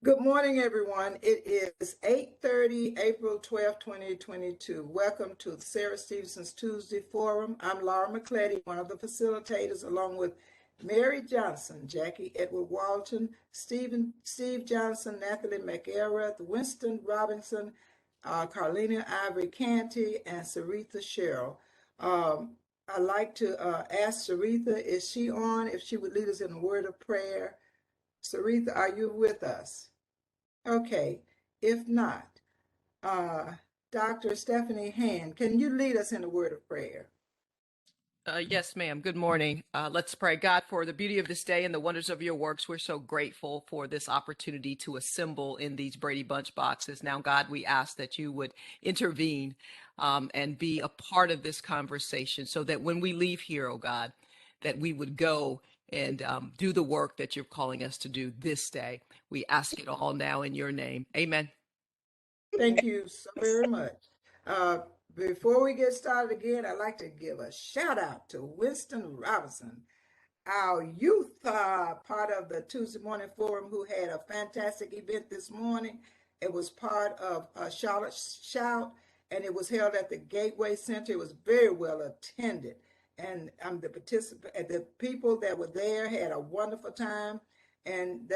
Good morning, everyone. It is 8:30, April 12th, 2022. Welcome to Sarah Stevenson's Tuesday Forum. I'm Laura McCletty, one of the facilitators, along with Mary Johnson, Jackie Edward Walton, Steve Johnson, Nathalie McElrath, Winston Robinson, Carlina Ivory Canty, and Saritha Sherrill. I'd like to ask Saritha, is she on? If she would lead us in a word of prayer. Saritha, are you with us? Okay, if not, uh, Dr. Stephanie Hand, can you lead us in a word of prayer? Yes, ma'am. Good morning. Let's pray. God, for the beauty of this day and the wonders of your works, we're so grateful for this opportunity to assemble in these Brady Bunch boxes. Now, God, we ask that you would intervene and be a part of this conversation so that when we leave here, oh God, that we would go and do the work that you're calling us to do this day. We ask it all now in your name. Amen. Thank you so very much. Uh, Before we get started again, I'd like to give a shout out to Winston Robinson, our youth part of the Tuesday Morning Forum, who had a fantastic event this morning. It was part of Charlotte Shout, and it was held at the Gateway Center. It was very well attended, and the people that were there had a wonderful time. And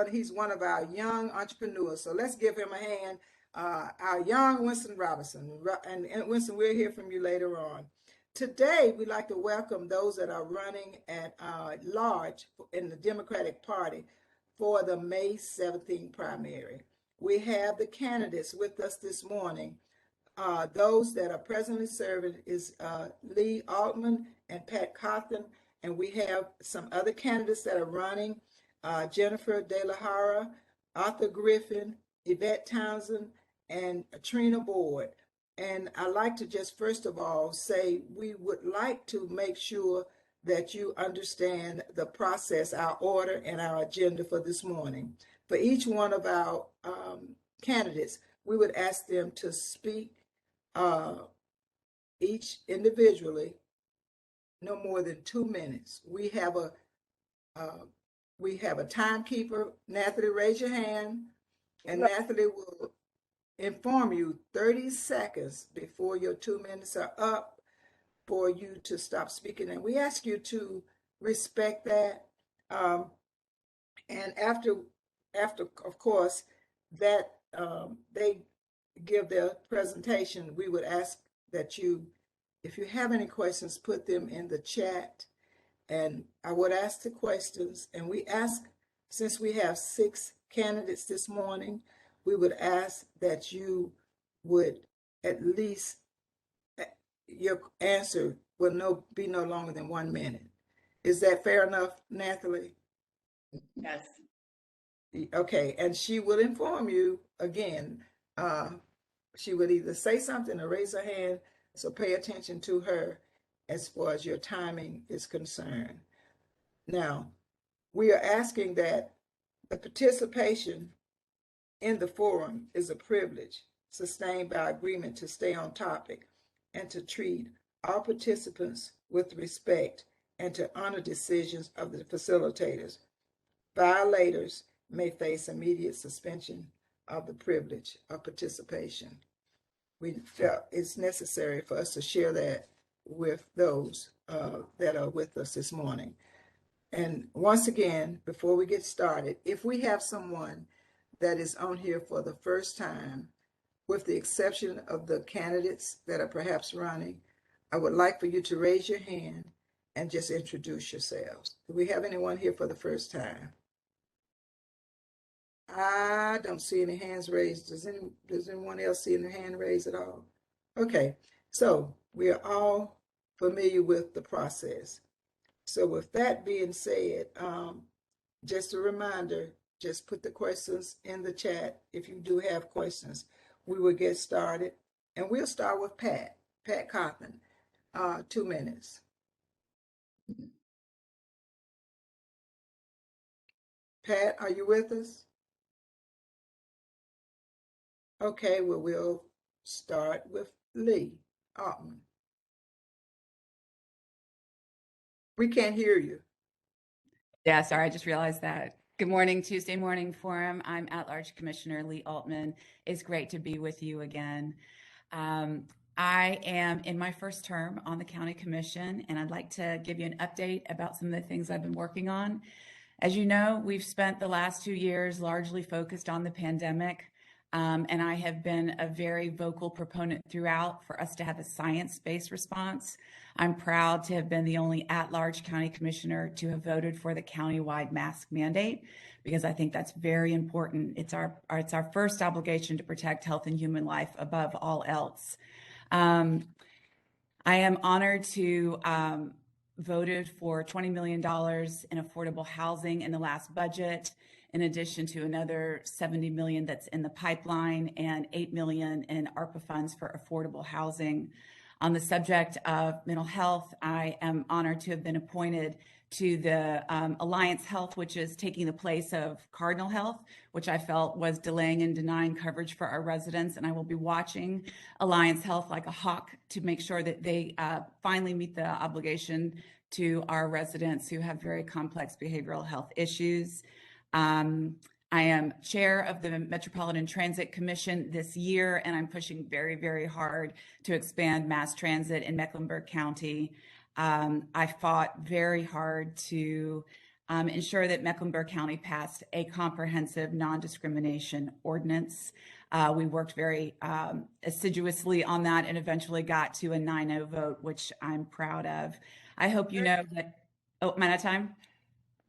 he's one of our young entrepreneurs. So let's give him a hand. Our young Winston Robinson, and Winston, we'll hear from you later on. Today, we'd like to welcome those that are running at large in the Democratic Party for the May 17th primary. We have the candidates with us this morning. Those that are presently serving is Leigh Altman and Pat Cotham, and we have some other candidates that are running, Jennifer De La Hara, Arthur Griffin, Yvette Townsend, and Trina V. And I'd like to just first of all say we would like to make sure that you understand the process, our order, and our agenda for this morning. For each one of our candidates, we would ask them to speak each individually no more than 2 minutes. We have a timekeeper. Nathalie, raise your hand, and Nathalie will inform you 30 seconds before your 2 minutes are up for you to stop speaking. And we ask you to respect that. And after, of course, that they give their presentation, we would ask that you, if you have any questions, put them in the chat. And I would ask the questions, and we ask, since we have 6 candidates this morning, we would ask that you would at least, your answer will be no longer than 1 minute. Is that fair enough, Nathalie? Yes. Okay, and she will inform you again. She would either say something or raise her hand, so pay attention to her as far as your timing is concerned. Now, we are asking that the participation in the forum is a privilege sustained by agreement to stay on topic and to treat all participants with respect and to honor decisions of the facilitators. Violators may face immediate suspension of the privilege of participation. We felt it's necessary for us to share that with those that are with us this morning. And once again, before we get started, if we have someone that is on here for the first time, with the exception of the candidates that are perhaps running, I would like for you to raise your hand and just introduce yourselves. Do we have anyone here for the first time? I don't see any hands raised. Does anyone else see any hand raised at all? Okay, so we are all familiar with the process. So with that being said, just a reminder, just put the questions in the chat if you do have questions. We will get started, and we'll start with Pat Cotham, 2 minutes. Pat, are you with us? Okay, well, we'll start with Leigh Altman. We can't hear you. Yeah, sorry, I just realized that. Good morning, Tuesday Morning Forum. I'm at-large Commissioner Leigh Altman. It's great to be with you again. I am in my first term on the County Commission, and I'd like to give you an update about some of the things I've been working on. As you know, we've spent the last 2 years largely focused on the pandemic, and I have been a very vocal proponent throughout for us to have a science-based response. I'm proud to have been the only at-large county commissioner to have voted for the countywide mask mandate, because I think that's very important. It's our first obligation to protect health and human life above all else. I am honored to voted for $20 million in affordable housing in the last budget, in addition to another $70 million that's in the pipeline and $8 million in ARPA funds for affordable housing. On the subject of mental health, I am honored to have been appointed to the Alliance Health, which is taking the place of Cardinal Health, which I felt was delaying and denying coverage for our residents. And I will be watching Alliance Health like a hawk to make sure that they finally meet the obligation to our residents who have very complex behavioral health issues. I am chair of the Metropolitan Transit Commission this year, and I'm pushing very, very hard to expand mass transit in Mecklenburg County. I fought very hard to ensure that Mecklenburg County passed a comprehensive non-discrimination ordinance. We worked very assiduously on that and eventually got to a 9-0 vote, which I'm proud of. I hope you know that, oh, am I out of time?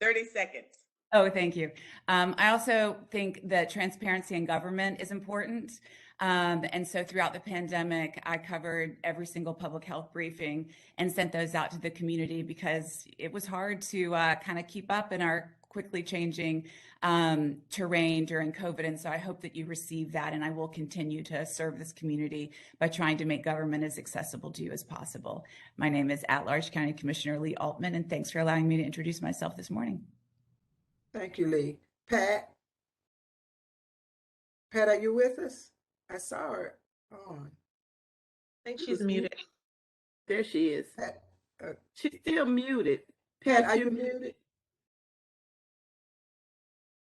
30 seconds. Oh, thank you. I also think that transparency in government is important. And so throughout the pandemic, I covered every single public health briefing and sent those out to the community because it was hard to kind of keep up in our quickly changing terrain during COVID. And so I hope that you receive that, and I will continue to serve this community by trying to make government as accessible to you as possible. My name is at-large County Commissioner Leigh Altman, and thanks for allowing me to introduce myself this morning. Thank you, Leigh. Pat? Pat, are you with us? I saw her on. I think she's muted. There she is. Pat, She's still muted. Pat, are you muted?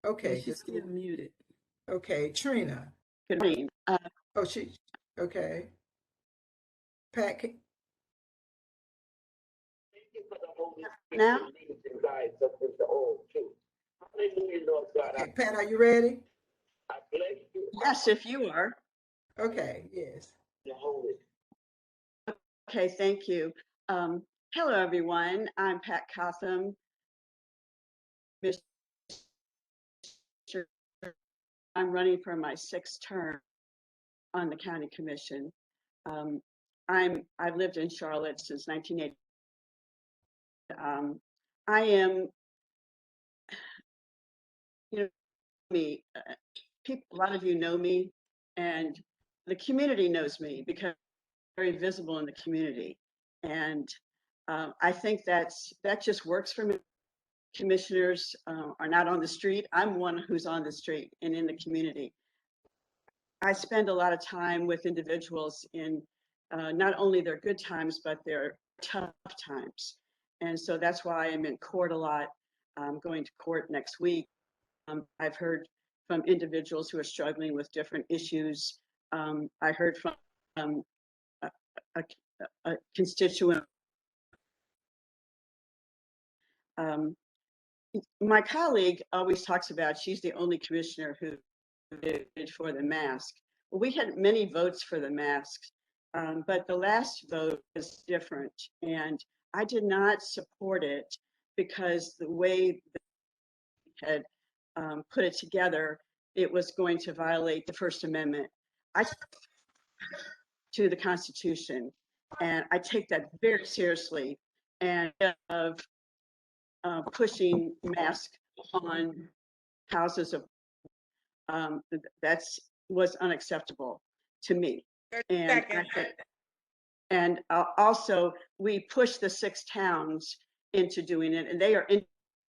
Okay. She's still muted. Okay, Trina. Good morning. Okay. Pat, Now? okay, Pat, are you ready? Yes, if you are. Okay, yes. Okay, thank you. Hello, everyone. I'm Pat Cotham. I'm running for my 6th term on the County Commission. I've lived in Charlotte since 1980. I am, me. A lot of you know me, and the community knows me because I'm very visible in the community. And I think that just works for me. Commissioners are not on the street. I'm one who's on the street and in the community. I spend a lot of time with individuals in not only their good times, but their tough times. And so that's why I'm in court a lot. I'm going to court next week. I've heard from individuals who are struggling with different issues. I heard from a constituent. My colleague always talks about she's the only commissioner who voted for the mask. Well, we had many votes for the masks, but the last vote was different, and I did not support it because the way they had put it together, it was going to violate the First Amendment to the Constitution, and I take that very seriously. And of pushing masks on houses of was unacceptable to me. And also we pushed the 6 towns into doing it, and they are in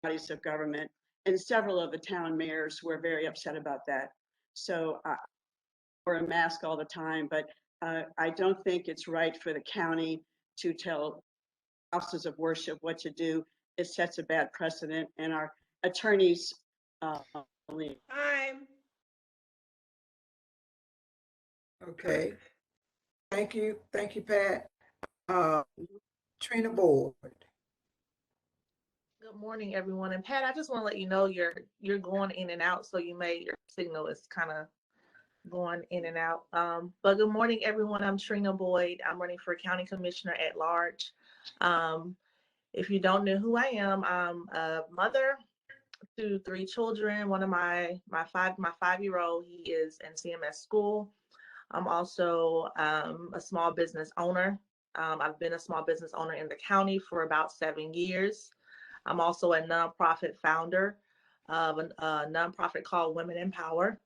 bodies of government, and several of the town mayors were very upset about that. So I wear a mask all the time, but I don't think it's right for the county to tell houses of worship what to do. It sets a bad precedent, and our attorneys Leigh. Time. Okay. Thank you. Thank you, Pat. Uh, Trina Board. Good morning, everyone. And Pat, I just want to let you know you're going in and out, so your signal is kind of going in and out. But good morning, everyone. I'm Trina Boyd. I'm running for County Commissioner at Large. If you don't know who I am, I'm a mother to three children. One of my 5-year-old, he is in CMS school. I'm also a small business owner. I've been a small business owner in the county for about 7 years. I'm also a nonprofit founder of a nonprofit called Women in Power.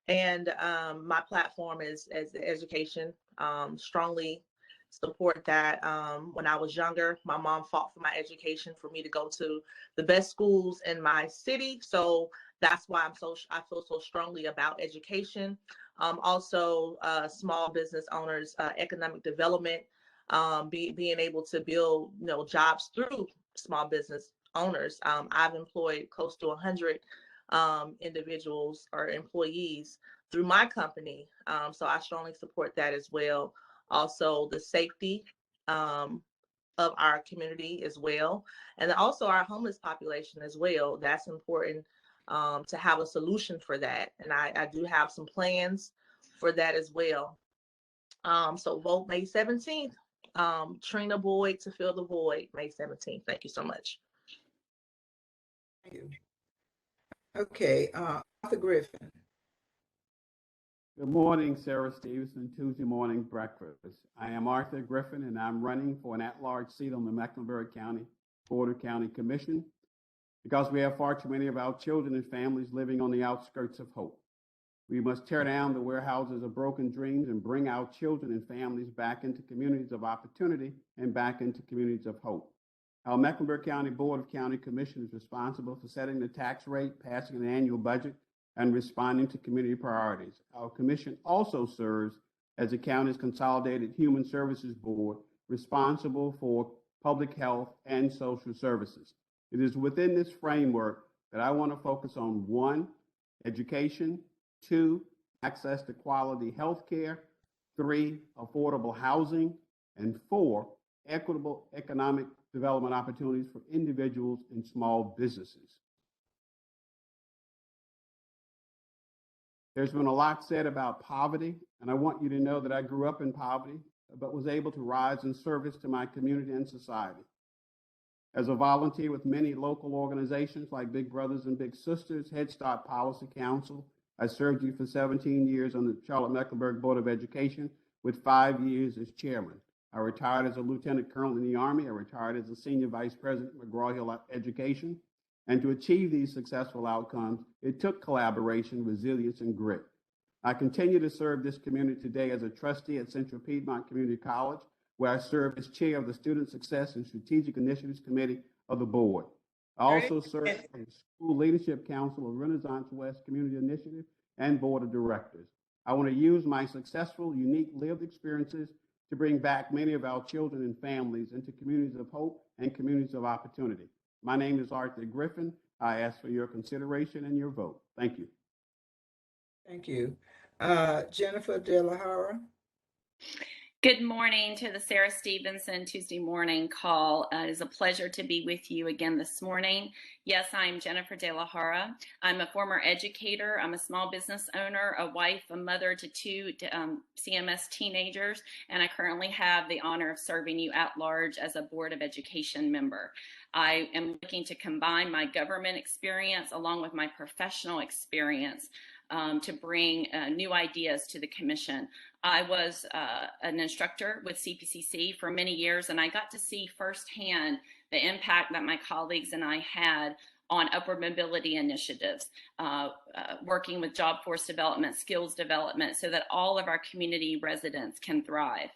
And my platform is education. Strongly support that. When I was younger, my mom fought for my education for me to go to the best schools in my city. So that's why I feel so strongly about education. Also, small business owners, economic development, being able to build jobs through small business owners. I've employed close to 100 individuals or employees through my company. So I strongly support that as well. Also, the safety of our community as well, and also our homeless population as well. That's important to have a solution for that. And I do have some plans for that as well. So vote May 17th. Trina Boyd to fill the void, May 17th. Thank you so much. Thank you. Okay, Arthur Griffin. Good morning, Sarah Stevenson, Tuesday morning breakfast. I am Arthur Griffin, and I'm running for an at-large seat on the Mecklenburg County Board of County Commission because we have far too many of our children and families living on the outskirts of hope. We must tear down the warehouses of broken dreams and bring our children and families back into communities of opportunity and back into communities of hope. Our Mecklenburg County Board of County Commission is responsible for setting the tax rate, passing an annual budget, and responding to community priorities. Our commission also serves as the county's consolidated human services board, responsible for public health and social services. It is within this framework that I want to focus on 1, education, 2, access to quality health care, 3, affordable housing, and 4, equitable economic development opportunities for individuals and small businesses. There's been a lot said about poverty, and I want you to know that I grew up in poverty, but was able to rise in service to my community and society. As a volunteer with many local organizations like Big Brothers and Big Sisters, Head Start Policy Council, I served you for 17 years on the Charlotte-Mecklenburg Board of Education with 5 years as chairman. I retired as a lieutenant colonel in the Army. I retired as a senior vice president at McGraw-Hill Education. And to achieve these successful outcomes, it took collaboration, resilience, and grit. I continue to serve this community today as a trustee at Central Piedmont Community College, where I serve as chair of the Student Success and Strategic Initiatives Committee of the board. I also serve as School Leadership Council of Renaissance West Community Initiative and Board of Directors. I want to use my successful, unique lived experiences to bring back many of our children and families into communities of hope and communities of opportunity. My name is Arthur Griffin. I ask for your consideration and your vote. Thank you. Thank you. Jennifer De La Hara. Good morning to the Sarah Stevenson Tuesday morning call. It is a pleasure to be with you again this morning. Yes, I'm Jennifer De La Hara. I'm a former educator. I'm a small business owner, a wife, a mother to 2 CMS teenagers, and I currently have the honor of serving you at large as a Board of Education member. I am looking to combine my government experience along with my professional experience to bring new ideas to the commission. I was an instructor with CPCC for many years, and I got to see firsthand the impact that my colleagues and I had on upward mobility initiatives, working with job force development, skills development, so that all of our community residents can thrive.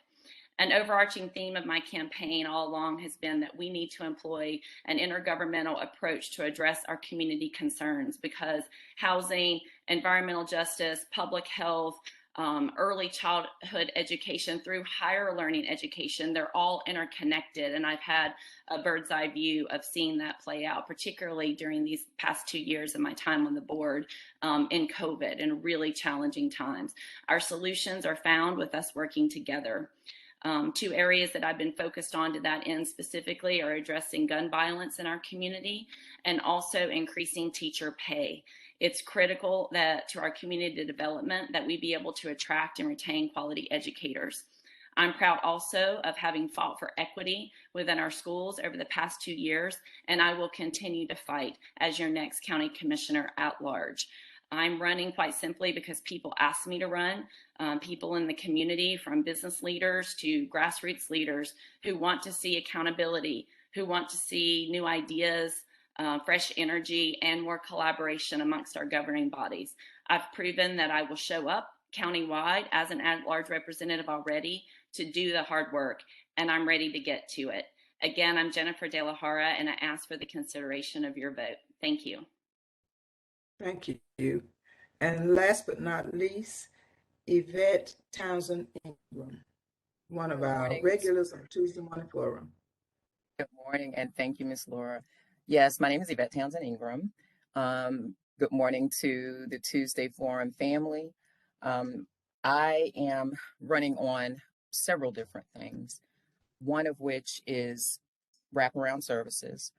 An overarching theme of my campaign all along has been that we need to employ an intergovernmental approach to address our community concerns, because housing, environmental justice, public health, early childhood education through higher learning education. They're all interconnected, and I've had a bird's eye view of seeing that play out, particularly during these past 2 years of my time on the board in COVID and really challenging times. Our solutions are found with us working together. Two areas that I've been focused on to that end specifically are addressing gun violence in our community and also increasing teacher pay. It's critical that to our community development that we be able to attract and retain quality educators. I'm proud also of having fought for equity within our schools over the past 2 years, and I will continue to fight as your next county commissioner at large. I'm running quite simply because people ask me to run, people in the community, from business leaders to grassroots leaders who want to see accountability, who want to see new ideas, fresh energy, and more collaboration amongst our governing bodies. I've proven that I will show up countywide as an at-large representative already to do the hard work, and I'm ready to get to it. Again, I'm Jennifer De La Hara, and I ask for the consideration of your vote. Thank you. Thank you. And last but not least, Yvette Townsend-Ingram, one of Good our morning. regulars on Tuesday Morning Forum. Good morning, and thank you, Ms. Laura. Yes, my name is Yvette Townsend-Ingram. Good morning to the Tuesday Forum family. I am running on several different things, one of which is wraparound services.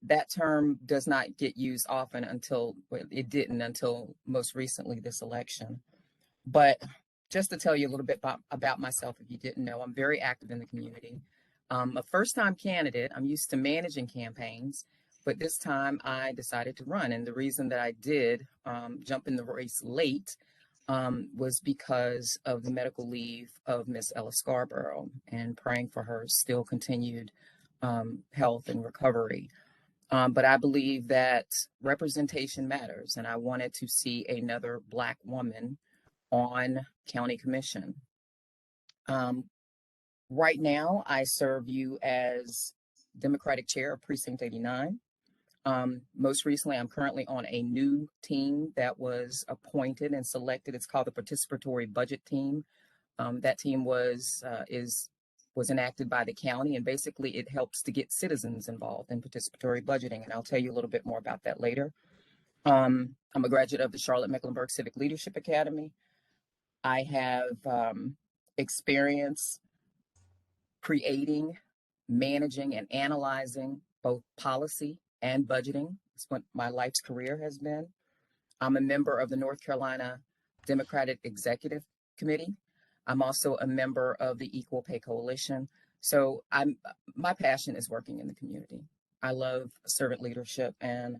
That term does not get used often until, well, it didn't until most recently this election. But just to tell you a little bit about myself, if you didn't know, I'm very active in the community. A first-time candidate. I'm used to managing campaigns, but this time I decided to run. And the reason that I did jump in the race late was because of the medical leave of Miss Ella Scarborough and praying for her still continued health and recovery. But I believe that representation matters, and I wanted to see another Black woman on county commission. Right now, I serve you as Democratic Chair of Precinct 89. Most recently, I'm currently on a new team that was appointed and selected. It's called the Participatory Budget Team. That team was enacted by the county, and basically it helps to get citizens involved in participatory budgeting, and I'll tell you a little bit more about that later. I'm a graduate of the Charlotte-Mecklenburg Civic Leadership Academy. I have experience creating, managing, and analyzing both policy and budgeting. It's what my life's career has been. I'm a member of the North Carolina Democratic Executive Committee. I'm also a member of the Equal Pay Coalition. So my passion is working in the community. I love servant leadership, and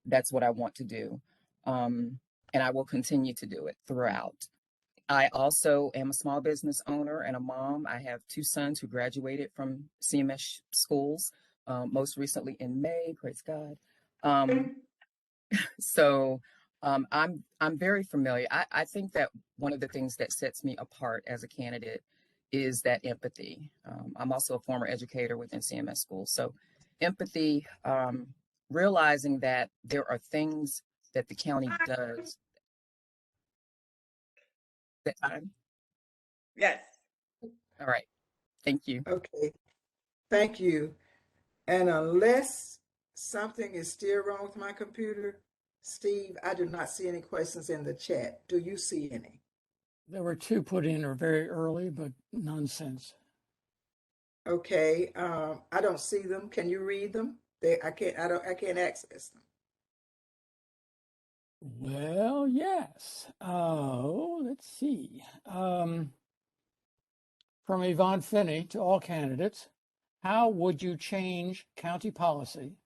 that's what I want to do. And I will continue to do it throughout. I also am a small business owner and a mom. I have 2 sons who graduated from CMS schools, most recently in May, praise God. So I'm very familiar. I think that one of the things that sets me apart as a candidate is that empathy. I'm also a former educator within CMS schools. So empathy, realizing that there are things that the county does. That time? Yes. All right. Thank you. Okay, thank you. And unless something is still wrong with my computer, Steve, I do not see any questions in the chat. Do you see any? There were 2 put in or very early, but none since. Okay, I don't see them. Can you read them? I can't access them. Well, yes. Let's see. From Yvonne Finney to all candidates, how would you change county policy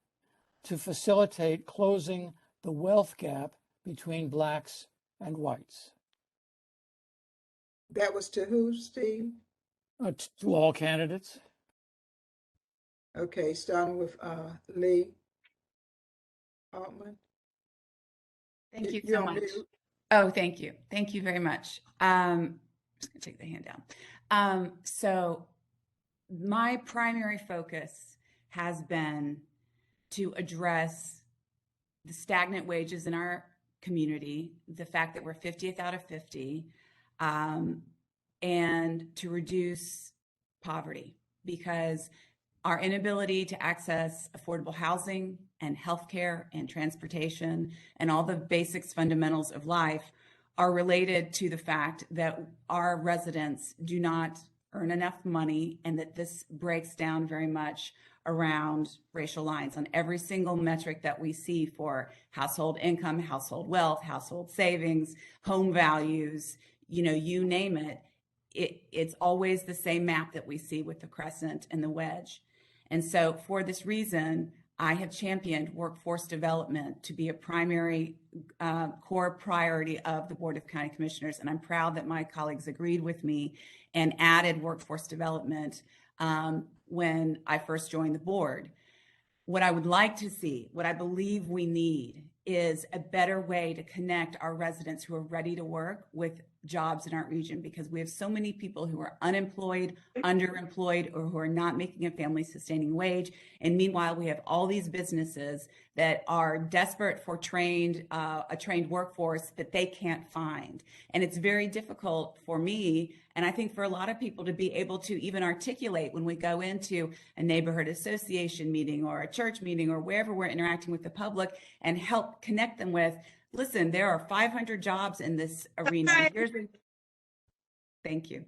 to facilitate closing the wealth gap between Blacks and whites? That was to who, Steve? To all candidates. Okay, starting with Leigh Altman. Thank you You're so on much. mute. Oh, thank you. Thank you very much. I'm just going to take the hand down. So my primary focus has been to address the stagnant wages in our community, the fact that we're 50th out of 50, and to reduce poverty, because our inability to access affordable housing and healthcare and transportation and all the basics fundamentals of life are related to the fact that our residents do not earn enough money, and that this breaks down very much around racial lines on every single metric that we see for household income, household wealth, household savings, home values, you name it. It's always the same map that we see with the crescent and the wedge. And so for this reason, I have championed workforce development to be a primary core priority of the Board of County Commissioners. And I'm proud that my colleagues agreed with me and added workforce development when I first joined the board. What I would like to see, what I believe we need, is a better way to connect our residents who are ready to work with jobs in our region, because we have so many people who are unemployed, underemployed, or who are not making a family sustaining wage. And meanwhile, we have all these businesses that are desperate for a trained workforce that they can't find. And it's very difficult for me, and I think for a lot of people, to be able to even articulate when we go into a neighborhood association meeting or a church meeting or wherever we're interacting with the public, and help connect them with, listen, there are 500 jobs in this arena. Thank you.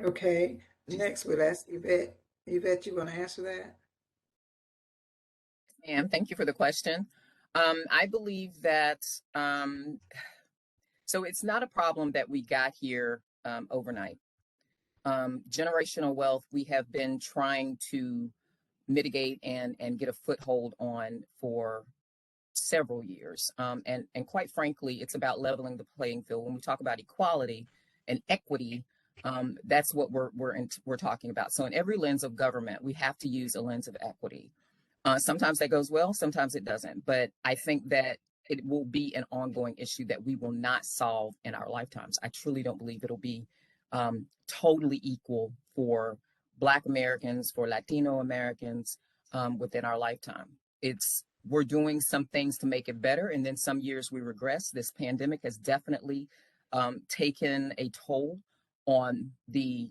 Okay, next we'll ask Yvette. Yvette, you want to answer that? Ma'am, thank you for the question. I believe that, so it's not a problem that we got here overnight. Generational wealth, we have been trying to mitigate and get a foothold on for several years. And quite frankly, it's about leveling the playing field. When we talk about equality and equity, that's what we're talking about. So in every lens of government, we have to use a lens of equity. Sometimes that goes well, sometimes it doesn't. But I think that it will be an ongoing issue that we will not solve in our lifetimes. I truly don't believe it'll be totally equal for Black Americans, for Latino Americans within our lifetime. We're doing some things to make it better, and then some years we regress. This pandemic has definitely taken a toll on the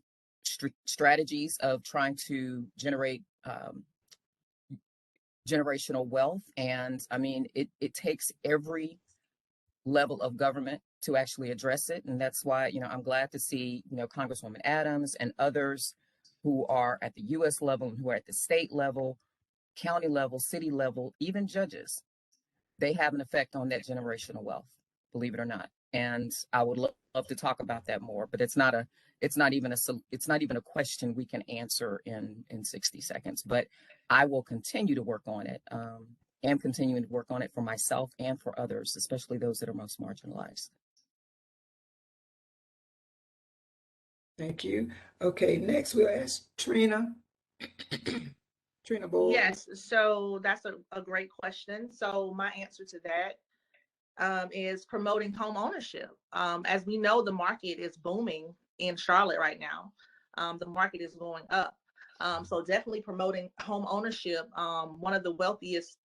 strategies of trying to generate generational wealth. And I mean, it takes every level of government to actually address it. And that's why, I'm glad to see, Congresswoman Adams and others who are at the U.S. level and who are at the state level, county level, city level, even judges, they have an effect on that generational wealth, believe it or not. And I would love to talk about that more, but it's not even a question we can answer in 60 seconds. But I will continue to work on it. Am continuing to work on it for myself and for others, especially those that are most marginalized. Thank you. Okay, next we'll ask Trina. Trina Boyd. Yes, so that's a great question. So my answer to that is promoting home ownership. As we know, the market is booming in Charlotte right now. The market is going up. So definitely promoting home ownership. One of the wealthiest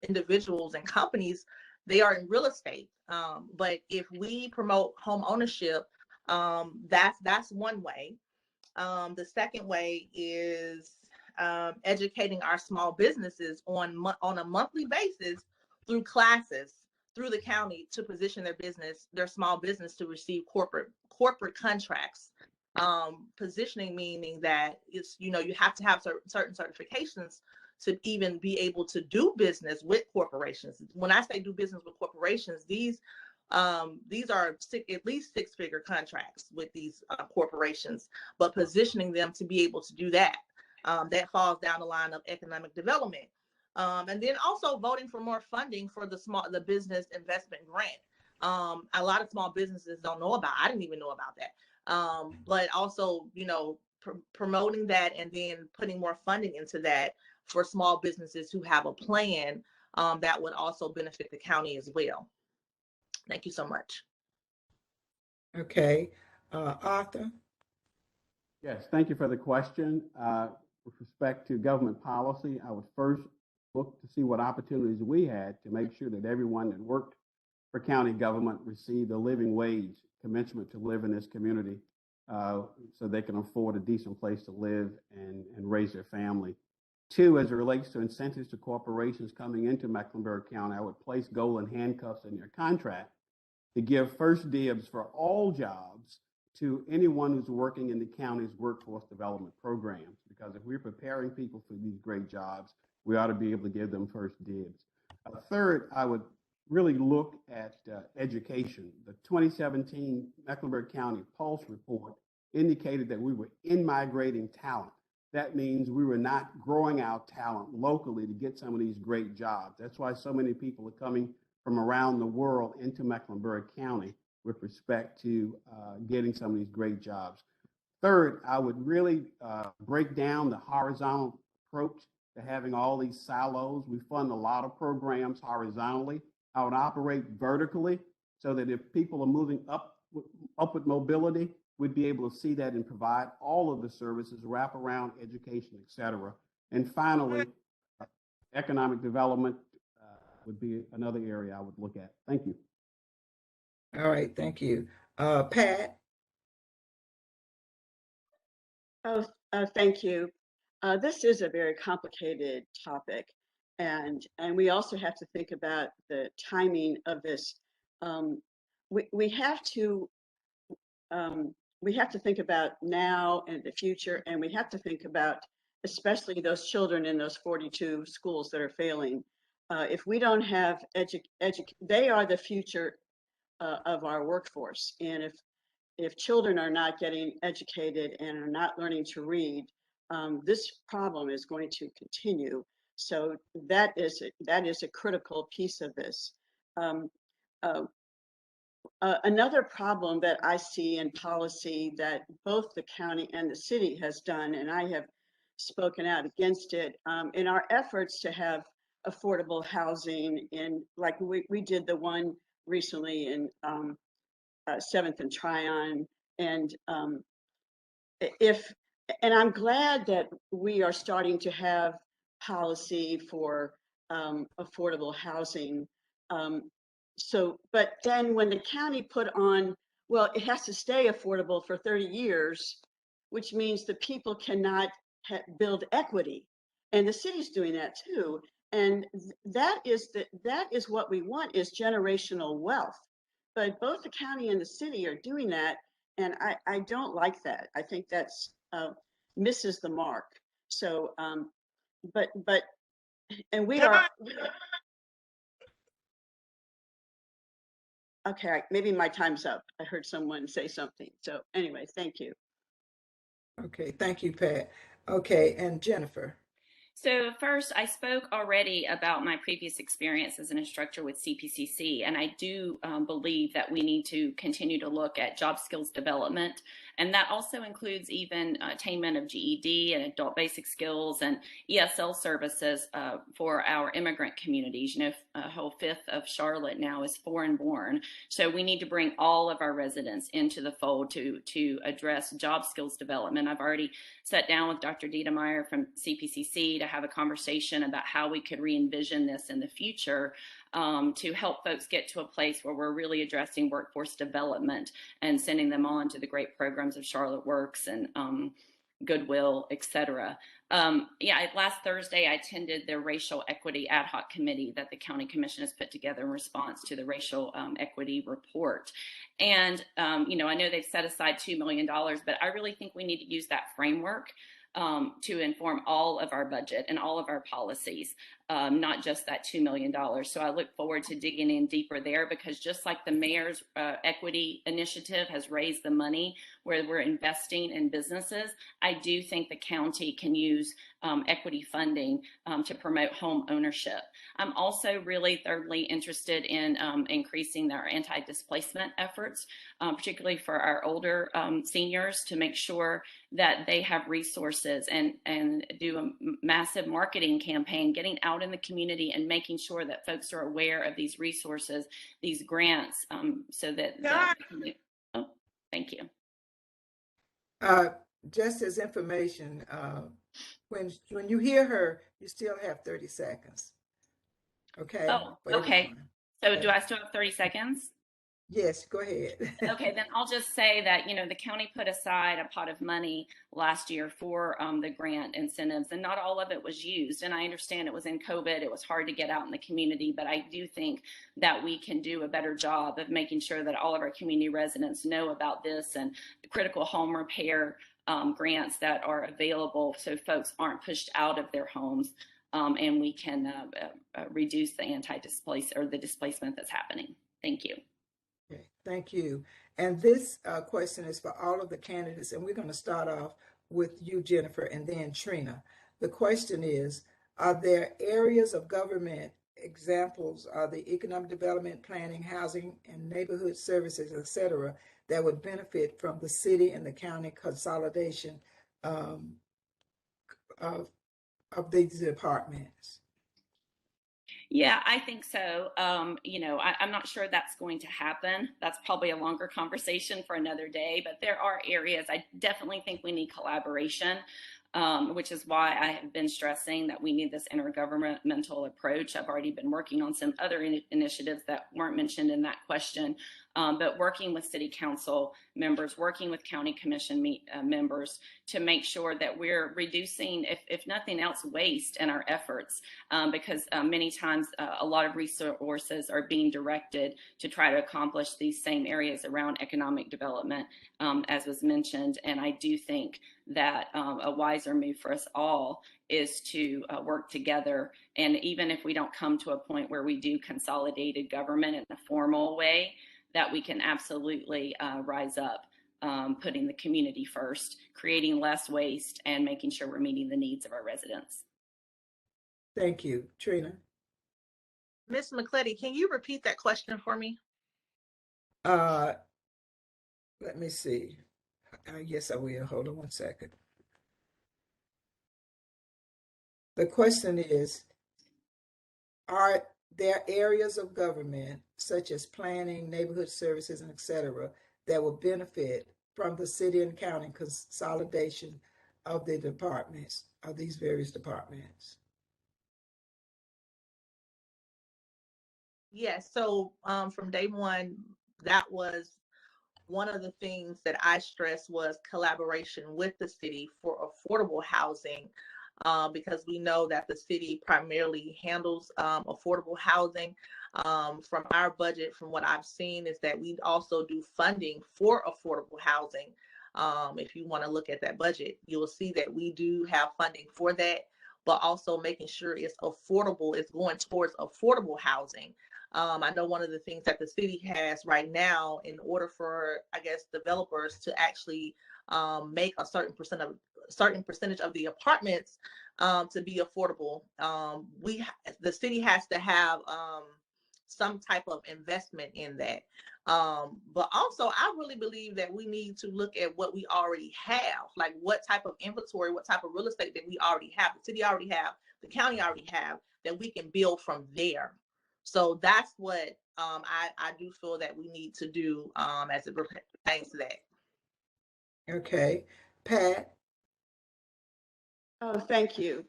individuals and companies, they are in real estate. But if we promote home ownership, that's one way. The second way is educating our small businesses on a monthly basis through classes through the county to position their small business to receive corporate contracts. Positioning meaning that you have to have certain certifications to even be able to do business with corporations. When I say do business with corporations, these are at least six-figure contracts with these corporations, but positioning them to be able to do that. That falls down the line of economic development. And then also voting for more funding for the business investment grant. A lot of small businesses don't know about. I didn't even know about that. But also, promoting that and then putting more funding into that for small businesses who have a plan that would also benefit the county as well. Thank you so much. Okay, Arthur. Yes, thank you for the question. With respect to government policy, I would first look to see what opportunities we had to make sure that everyone that worked for county government received a living wage commensurate to live in this community, so they can afford a decent place to live and raise their family. Two, as it relates to incentives to corporations coming into Mecklenburg County, I would place golden handcuffs in their contract to give first dibs for all jobs to anyone who's working in the county's workforce development programs. Because if we're preparing people for these great jobs, we ought to be able to give them first dibs. Third, I would really look at education. The 2017 Mecklenburg County Pulse report indicated that we were in-migrating talent. That means we were not growing our talent locally to get some of these great jobs. That's why so many people are coming from around the world into Mecklenburg County with respect to getting some of these great jobs. Third, I would really break down the horizontal approach to having all these silos. We fund a lot of programs horizontally. I would operate vertically so that if people are moving upward mobility, we'd be able to see that and provide all of the services, wraparound education, et cetera. And finally, economic development would be another area I would look at. Thank you. All right, thank you. Pat? Thank you. This is a very complicated topic, and we also have to think about the timing of this. We have to think about now and the future, and we have to think about especially those children in those 42 schools that are failing. If we don't have they are the future of our workforce, and if children are not getting educated and are not learning to read, this problem is going to continue. So that is a critical piece of this. Another problem that I see in policy that both the county and the city has done, and I have spoken out against it, in our efforts to have affordable housing, in like we did the one recently in 7th and Tryon, and I'm glad that we are starting to have policy for affordable housing. But then when the county put on, well, it has to stay affordable for 30 years, which means the people cannot build equity, and the city's doing that too. And that is what we want, is generational wealth. But both the county and the city are doing that, and I don't like that. I think that's misses the mark. So, and we are. Okay, maybe my time's up. I heard someone say something. So anyway, thank you. Okay, thank you, Pat. Okay, and Jennifer. So first, I spoke already about my previous experience as an instructor with CPCC, and I do believe that we need to continue to look at job skills development, and that also includes even attainment of GED and adult basic skills and ESL services for our immigrant communities. You know, a whole fifth of Charlotte now is foreign born, so we need to bring all of our residents into the fold to address job skills development. I've already sat down with Dr. Diedemeyer from CPCC to have a conversation about how we could re-envision this in the future to help folks get to a place where we're really addressing workforce development and sending them on to the great programs of Charlotte Works and Goodwill, et cetera. Last Thursday, I attended the Racial Equity Ad Hoc Committee that the County Commission has put together in response to the Racial Equity Report. And, I know they've set aside $2 million, but I really think we need to use that framework to inform all of our budget and all of our policies, not just that $2 million. So I look forward to digging in deeper there, because just like the mayor's equity initiative has raised the money where we're investing in businesses, I do think the county can use equity funding to promote home ownership. I'm also really thirdly interested in increasing our anti-displacement efforts, particularly for our older seniors, to make sure that they have resources and do a massive marketing campaign, getting out in the community and making sure that folks are aware of these resources, these grants, so that thank you. Just as information, when you hear her, you still have 30 seconds. Okay, Oh, for okay. everyone. So Okay. do I still have 30 seconds? Yes, go ahead. Okay, then I'll just say that, the county put aside a pot of money last year for the grant incentives, and not all of it was used. And I understand it was in COVID, it was hard to get out in the community, but I do think that we can do a better job of making sure that all of our community residents know about this and the critical home repair grants that are available so folks aren't pushed out of their homes. And we can reduce the the displacement that's happening. Thank you. Okay, thank you. And this question is for all of the candidates, and we're going to start off with you, Jennifer, and then Trina. The question is, are there areas of government, examples are the economic development, planning, housing, and neighborhood services, et cetera, that would benefit from the city and the county consolidation um, of these departments? Yeah, I think so. I'm not sure that's going to happen. That's probably a longer conversation for another day, but there are areas I definitely think we need collaboration, which is why I have been stressing that we need this intergovernmental approach. I've already been working on some other initiatives that weren't mentioned in that question, but working with city council members, working with county commission members to make sure that we're reducing, if nothing else, waste in our efforts, because many times a lot of resources are being directed to try to accomplish these same areas around economic development, as was mentioned. And I do think that a wiser move for us all is to work together. And even if we don't come to a point where we do consolidated government in a formal way, that we can absolutely rise up, putting the community first, creating less waste, and making sure we're meeting the needs of our residents. Thank you. Trina? Ms. McCletty, can you repeat that question for me? Let me see. Yes, I will. Hold on one second. The question is, are there areas of government, such as planning, neighborhood services, and et cetera, that will benefit from the city and county consolidation of the departments, of these various departments? Yes. So from day one, that was one of the things that I stressed was collaboration with the city for affordable housing, because we know that the city primarily handles affordable housing. From our budget, from what I've seen, is that we also do funding for affordable housing. If you want to look at that budget, you will see that we do have funding for that, but also making sure it's affordable, it's going towards affordable housing. I know one of the things that the city has right now, in order for, I guess, developers to actually make a certain percentage of the apartments to be affordable, the city has to have some type of investment in that. But also, I really believe that we need to look at what we already have, like what type of inventory, what type of real estate that we already have, the city already have, the county already have, that we can build from there. So that's what I do feel that we need to do as it pertains to that. Okay. Pat? Oh, thank you.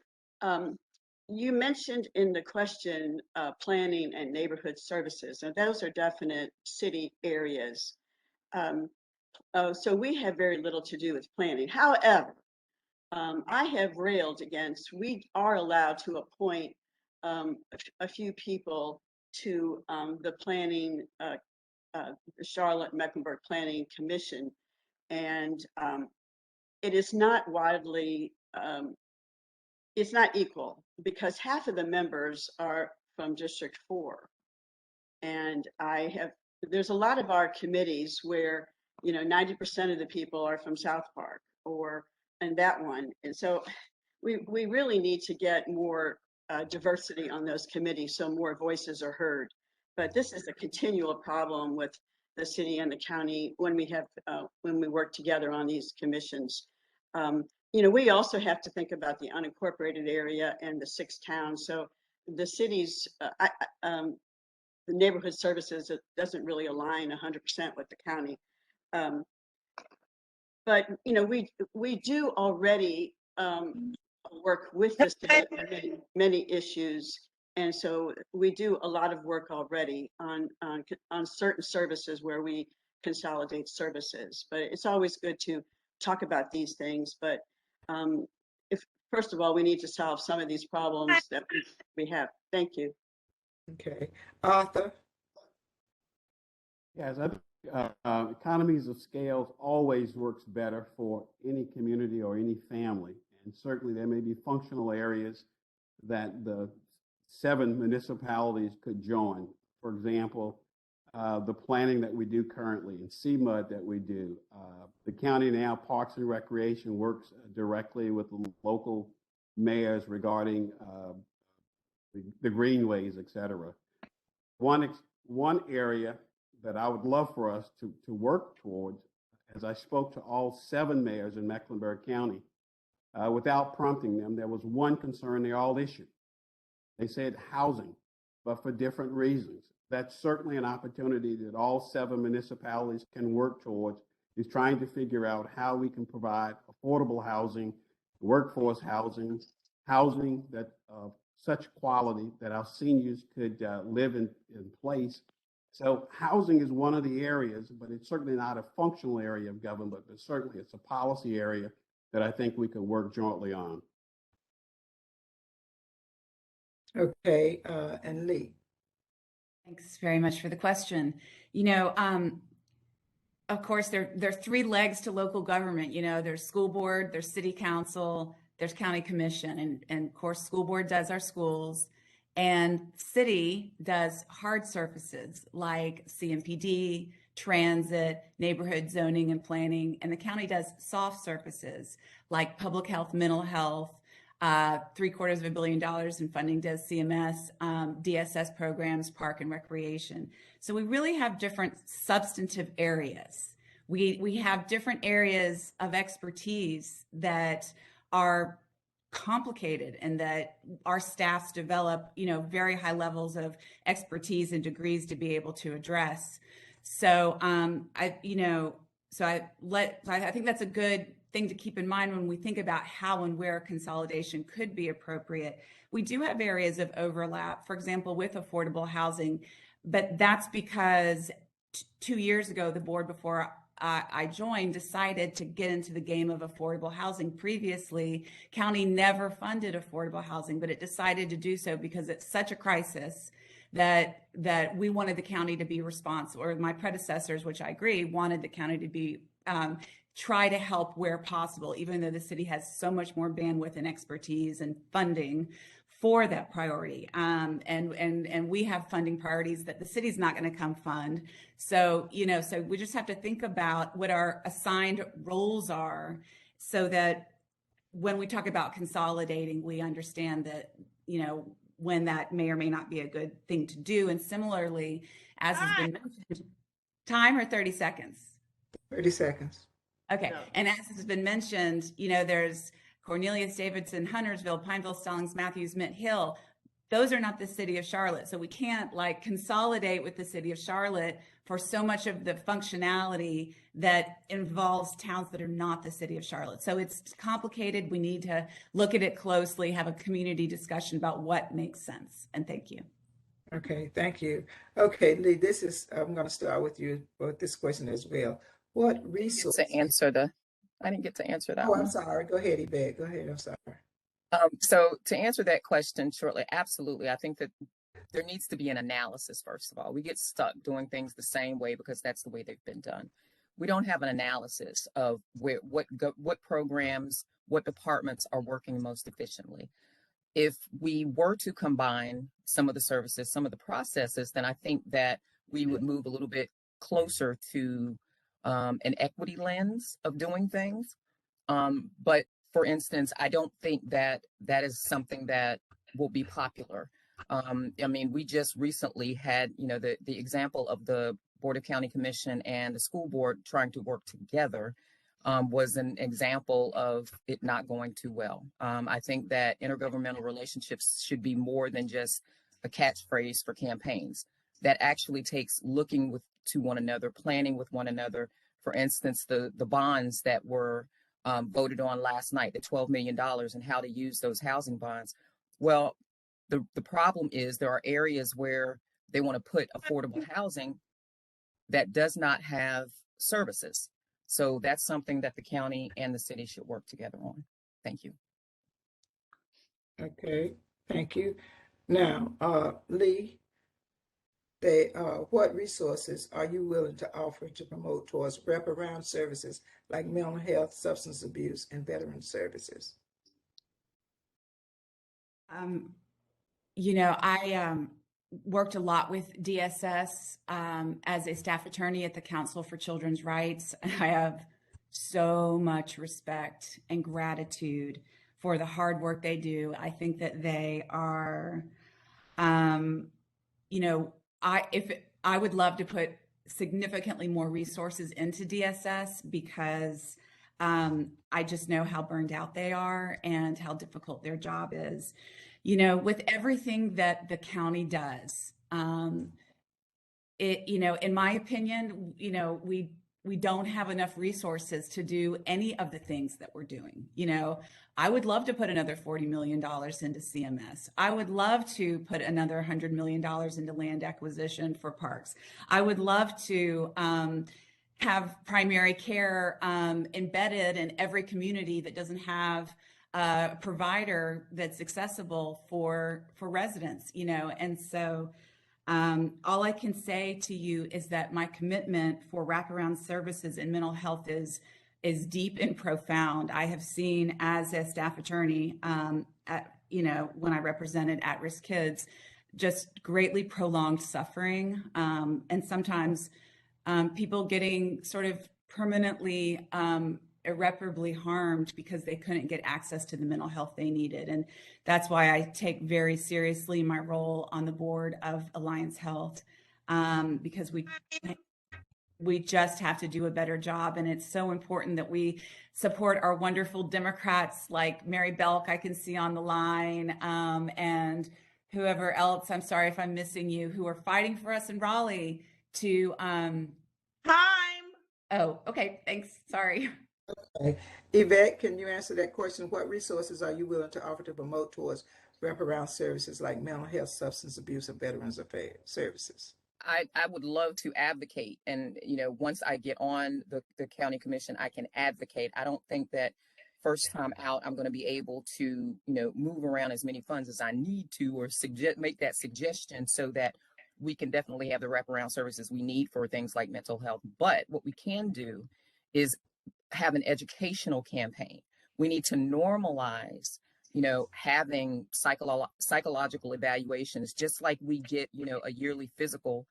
You mentioned in the question planning and neighborhood services, and those are definite city areas. So we have very little to do with planning. However, I have railed against, we are allowed to appoint a few people to the planning, the Charlotte Mecklenburg Planning Commission, and it is not widely, it's not equal, because half of the members are from District 4. And there's a lot of our committees where, 90% of the people are from South Park and that one. And so we really need to get more diversity on those committees so more voices are heard. But this is a continual problem with the city and the county when we work together on these commissions. We also have to think about the unincorporated area and the 6 towns. So the cities, the neighborhood services, it doesn't really align 100% with the county. But we do already work with the city on many issues. And so we do a lot of work already on certain services where we consolidate services. But it's always good to talk about these things. But if first of all, we need to solve some of these problems that we have. Thank you. Okay. Arthur? Yes, I think economies of scale always works better for any community or any family. And certainly there may be functional areas that the 7 municipalities could join. For example, the planning that we do currently and CMUD that we do. The county now, Parks and Recreation, works directly with the local mayors regarding the greenways, et cetera. One area that I would love for us to work towards, as I spoke to all 7 mayors in Mecklenburg County, without prompting them, there was one concern they all issued. They said housing, but for different reasons. That's certainly an opportunity that all 7 municipalities can work towards, is trying to figure out how we can provide affordable housing, workforce housing, housing that of such quality that our seniors could live in place. So housing is one of the areas, but it's certainly not a functional area of government, but certainly it's a policy area that I think we could work jointly on. Okay, and Leigh. Thanks very much for the question. You know, of course, there are 3 legs to local government. You know, there's school board, there's city council, there's county commission, and of course, school board does our schools, and city does hard surfaces like CMPD, transit, neighborhood zoning and planning, and the county does soft surfaces like public health, mental health. $750 million in funding does CMS, DSS programs, park and recreation. So we really have different substantive areas. We have different areas of expertise that are complicated and that our staffs develop, you know, very high levels of expertise and degrees to be able to address. So I think that's a good thing to keep in mind when we think about how and where consolidation could be appropriate. We do have areas of overlap, for example, with affordable housing, but that's because 2 years ago, the board before I joined decided to get into the game of affordable housing. Previously, county never funded affordable housing, but it decided to do so because it's such a crisis that we wanted the county to be responsible, or my predecessors, which I agree, wanted the county to be try to help where possible, even though the city has so much more bandwidth and expertise and funding for that priority. And we have funding priorities that the city's not going to come fund. So, you know, so we just have to think about what our assigned roles are so that when we talk about consolidating, we understand that, you know, when that may or may not be a good thing to do. And similarly, as has been mentioned, time or 30 seconds? 30 seconds. Okay. And as has been mentioned, you know, there's Cornelius, Davidson, Huntersville, Pineville, Stallings, Matthews, Mint Hill. Those are not the city of Charlotte. So we can't like consolidate with the city of Charlotte for so much of the functionality that involves towns that are not the city of Charlotte. So it's complicated. We need to look at it closely, have a community discussion about what makes sense. And thank you. Okay, thank you. Okay, Leigh, I'm going to start with you with this question as well. What resources? I didn't get to answer that Oh, one. I'm sorry. Go ahead, Yvette. Go ahead. I'm sorry. So to answer that question shortly, absolutely. I think that there needs to be an analysis, first of all. We get stuck doing things the same way because that's the way they've been done. We don't have an analysis of what programs, what departments are working most efficiently. If we were to combine some of the services, some of the processes, then I think that we would move a little bit closer to an equity lens of doing things. But for instance, I don't think that is something that will be popular. I mean, we just recently had, you know, the example of the Board of County Commission and the school board trying to work together was an example of it not going too well. I think that intergovernmental relationships should be more than just a catchphrase for campaigns. That actually takes looking to one another, planning with one another. For instance, the bonds that were voted on last night, the $12 million and how to use those housing bonds. Well, the problem is there are areas where they want to put affordable housing that does not have services. So that's something that the county and the city should work together on. Thank you. Okay, thank you. Now, Leigh, what resources are you willing to offer to promote towards wraparound services like mental health, substance abuse, and veteran services? I worked a lot with DSS as a staff attorney at the Council for Children's Rights. I have so much respect and gratitude for the hard work they do. I think that they are, I would love to put significantly more resources into DSS because I just know how burned out they are and how difficult their job is. With everything that the county does, in my opinion, we don't have enough resources to do any of the things that we're doing. I would love to put another $40 million into CMS. I would love to put another $100 million into land acquisition for parks. I would love to have primary care embedded in every community that doesn't have a provider that's accessible for residents, and so all I can say to you is that my commitment for wraparound services in mental health is deep and profound. I have seen as a staff attorney, when I represented at-risk kids, just greatly prolonged suffering, and sometimes people getting sort of permanently irreparably harmed because they couldn't get access to the mental health they needed. And that's why I take very seriously my role on the board of Alliance Health, because we just have to do a better job. And it's so important that we support our wonderful Democrats like Mary Belk, I can see on the line, and whoever else, I'm sorry if I'm missing you, who are fighting for us in Raleigh to... Oh, okay, thanks, sorry. Okay. Yvette, can you answer that question? What resources are you willing to offer to promote towards wraparound services like mental health, substance abuse, and veterans affairs services? I would love to advocate. And, once I get on the county commission, I can advocate. I don't think that first time out, I'm going to be able to, move around as many funds as I need to, or make that suggestion so that we can definitely have the wraparound services we need for things like mental health. But what we can do is have an educational campaign. We need to normalize, having psychological evaluations, just like we get, a yearly physical.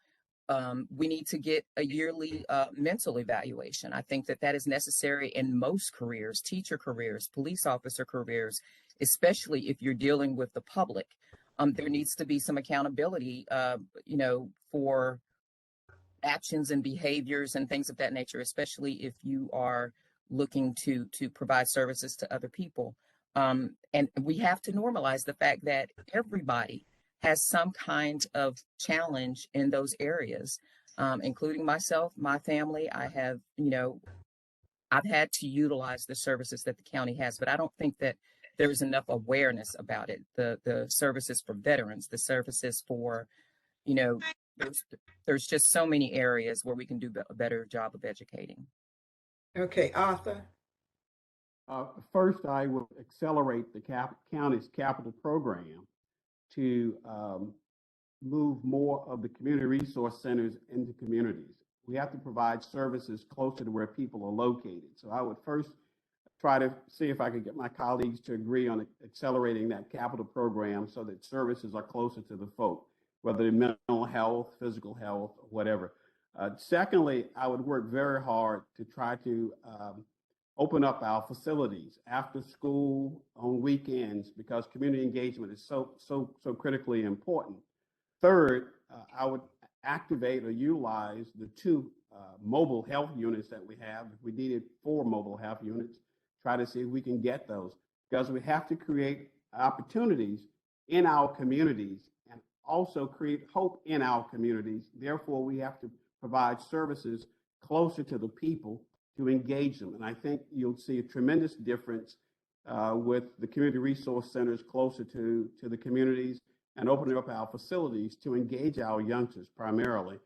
We need to get a yearly mental evaluation. I think that is necessary in most careers, teacher careers, police officer careers, especially if you're dealing with the public. There needs to be some accountability, for actions and behaviors and things of that nature, especially if you are looking to provide services to other people. And we have to normalize the fact that everybody has some kind of challenge in those areas, including myself, my family. I have, I've had to utilize the services that the county has, but I don't think that there's enough awareness about it. The services for veterans, the services for, there's just so many areas where we can do a better job of educating. Okay, Arthur. First, I will accelerate the county's capital program to move more of the community resource centers into communities. We have to provide services closer to where people are located. So I would first try to see if I could get my colleagues to agree on accelerating that capital program so that services are closer to the folk, whether it's mental health, physical health, or whatever. Secondly, I would work very hard to try to open up our facilities after school, on weekends, because community engagement is so critically important. Third, I would activate or utilize the two mobile health units that we have. If we needed 4 mobile health units, try to see if we can get those, because we have to create opportunities in our communities and also create hope in our communities. Therefore, we have to provide services closer to the people to engage them. And I think you'll see a tremendous difference with the community resource centers closer to the communities and opening up our facilities to engage our youngsters primarily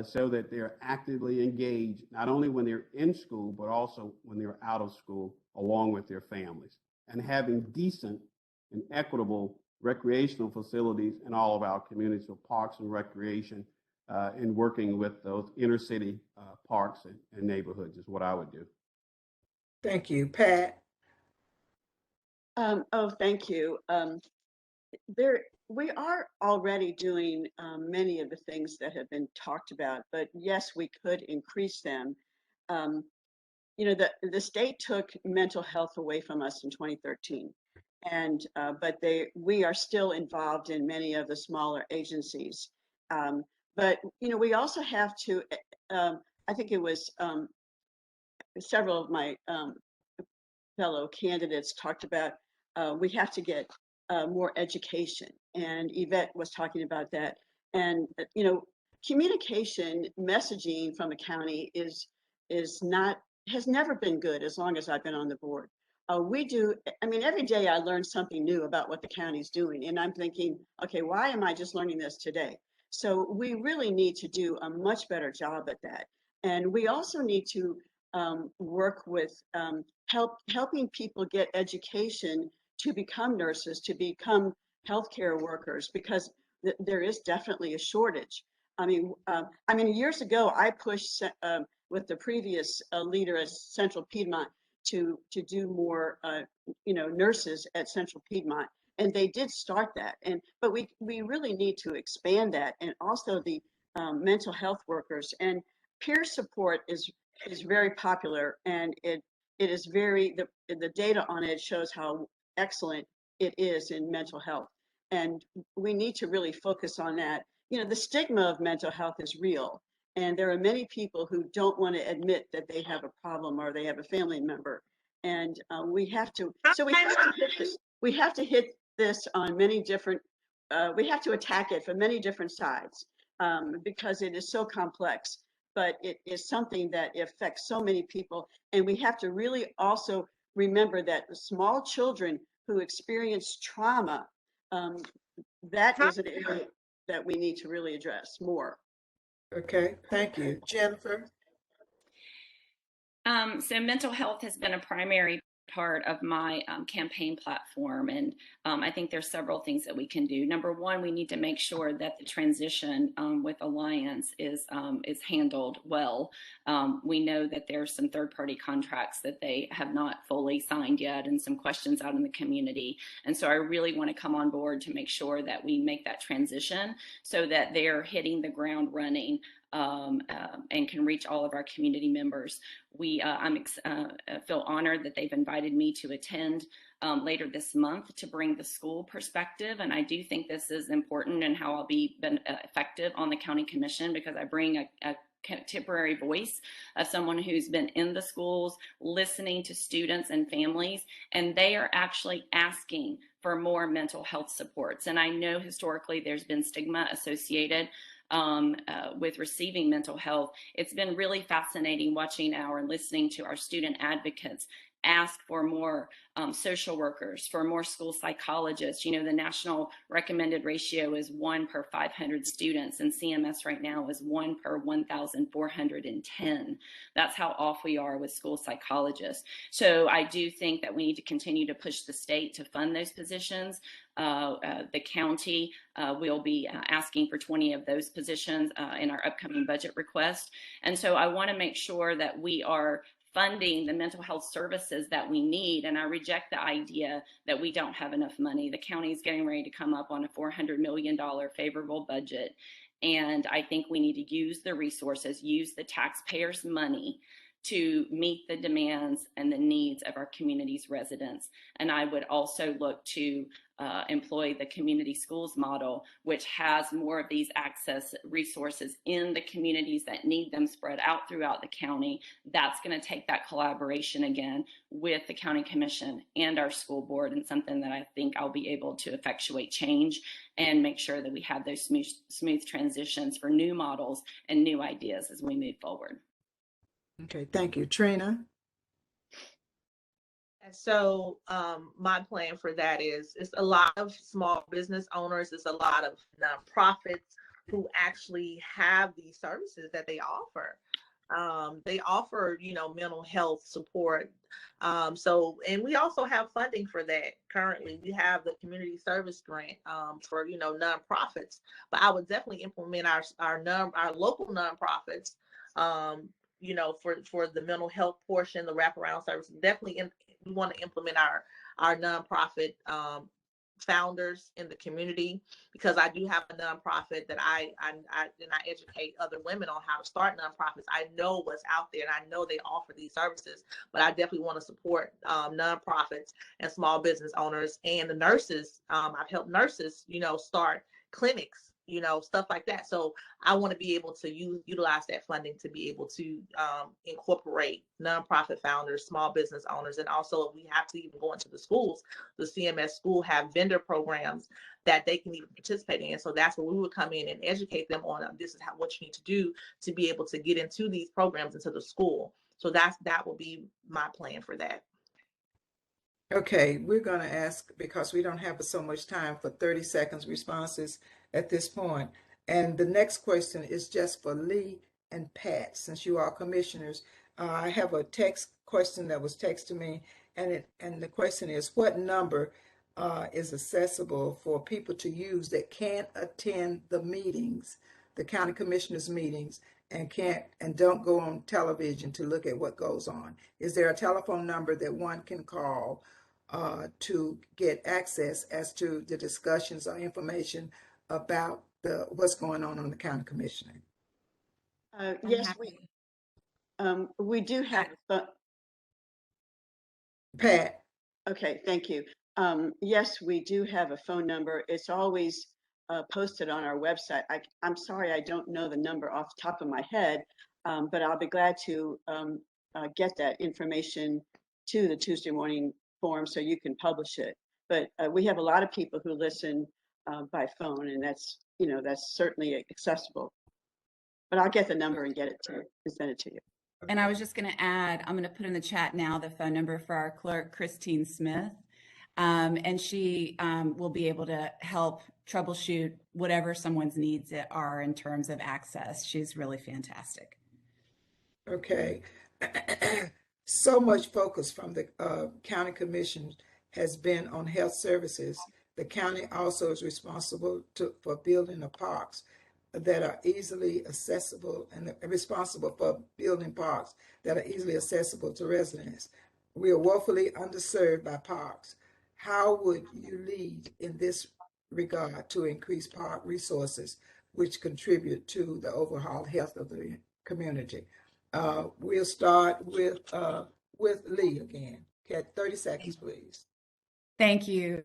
so that they're actively engaged, not only when they're in school, but also when they're out of school along with their families, and having decent and equitable recreational facilities in all of our communities, so parks and recreation, and working with those inner city parks and neighborhoods is what I would do. Thank you. Pat? Thank you. We are already doing many of the things that have been talked about, but yes, we could increase them. The state took mental health away from us in 2013, and but we are still involved in many of the smaller agencies. But we also have to. I think it was several of my fellow candidates talked about we have to get more education, and Yvette was talking about that. And communication messaging from the county has never been good as long as I've been on the board. Every day I learn something new about what the county's doing, and I'm thinking, okay, why am I just learning this today? So we really need to do a much better job at that. And we also need to work with helping people get education to become nurses, to become healthcare workers, because there is definitely a shortage. Years ago, I pushed with the previous leader at Central Piedmont to do more, nurses at Central Piedmont, and they did start that. But we really need to expand that, and also the mental health workers. And peer support is very popular, and it is the data on it shows how excellent it is in mental health, and we need to really focus on that. The stigma of mental health is real, and there are many people who don't want to admit that they have a problem or they have a family member, and we have to hit this on many different we have to attack it from many different sides, because it is so complex, but it is something that affects so many people. And we have to really also remember that small children who experience trauma, that is an area that we need to really address more. Okay, thank you. Jennifer? So mental health has been a primary part of my campaign platform, and I think there's several things that we can do. Number one, we need to make sure that the transition with Alliance is handled well. We know that there's some third-party contracts that they have not fully signed yet, and some questions out in the community. And so I really want to come on board to make sure that we make that transition so that they're hitting the ground running and can reach all of our community members. I feel honored that they've invited me to attend later this month to bring the school perspective. And I do think this is important in how I'll be effective on the county commission, because I bring a contemporary voice of someone who's been in the schools, listening to students and families, and they are actually asking for more mental health supports. And I know historically there's been stigma associated with receiving mental health. It's been really fascinating watching and listening to our student advocates ask for more social workers, for more school psychologists. The national recommended ratio is 1 per 500 students, and CMS right now is 1 per 1,410. That's how off we are with school psychologists. So I do think that we need to continue to push the state to fund those positions. The county will be asking for 20 of those positions in our upcoming budget request. And so I want to make sure that we are funding the mental health services that we need. And I reject the idea that we don't have enough money. The county is getting ready to come up on a $400 million favorable budget. And I think we need to use the resources, use the taxpayers' money to meet the demands and the needs of our community's residents. And I would also look to employ the community schools model, which has more of these access resources in the communities that need them spread out throughout the county. That's going to take that collaboration again with the county commission and our school board, and something that I think I'll be able to effectuate change and make sure that we have those smooth transitions for new models and new ideas as we move forward. Okay, thank you. Trina? And so my plan for that is it's a lot of small business owners, it's a lot of nonprofits who actually have these services that they offer. They offer, mental health support. And we also have funding for that currently. We have the community service grant for, nonprofits. But I would definitely implement our local nonprofits, for the mental health portion, the wraparound service. Definitely, we want to implement our nonprofit founders in the community, because I do have a nonprofit that I educate other women on how to start nonprofits. I know what's out there and I know they offer these services, but I definitely want to support nonprofits and small business owners and the nurses. I've helped nurses, start clinics, stuff like that. So I want to be able to utilize that funding to be able to incorporate nonprofit founders, small business owners, and also if we have to even go into the schools, the CMS school have vendor programs that they can even participate in. So that's where we would come in and educate them on this is what you need to do to be able to get into these programs into the school. So that will be my plan for that. Okay, we're going to ask, because we don't have so much time, for 30 seconds responses at this point. And the next question is just for Leigh and Pat, since you are commissioners. I have a text question that was texted to me, and the question is, what number is accessible for people to use that can't attend the meetings, the county commissioners meetings, and don't go on television to look at what goes on? Is there a telephone number that one can call to get access as to the discussions or information about what's going on the county commissioner? Yes, we do have. Pat? Okay, thank you. Yes, we do have a phone number. It's always posted on our website. I'm sorry, I don't know the number off the top of my head, but I'll be glad to get that information to the Tuesday Morning Forum so you can publish it. But we have a lot of people who listen by phone, and that's certainly accessible. But I'll get the number and get it to you and send it to you. And I was just going to add, I'm going to put in the chat now the phone number for our clerk, Christine Smith. And she will be able to help troubleshoot whatever someone's needs are in terms of access. She's really fantastic. Okay. So much focus from the county commission has been on health services. The county also is responsible for building the parks that are easily accessible, and responsible for building parks that are easily accessible to residents. We are woefully underserved by parks. How would you lead in this regard to increase park resources, which contribute to the overall health of the community? We'll start with Leigh again. Okay, 30 seconds, please. Thank you.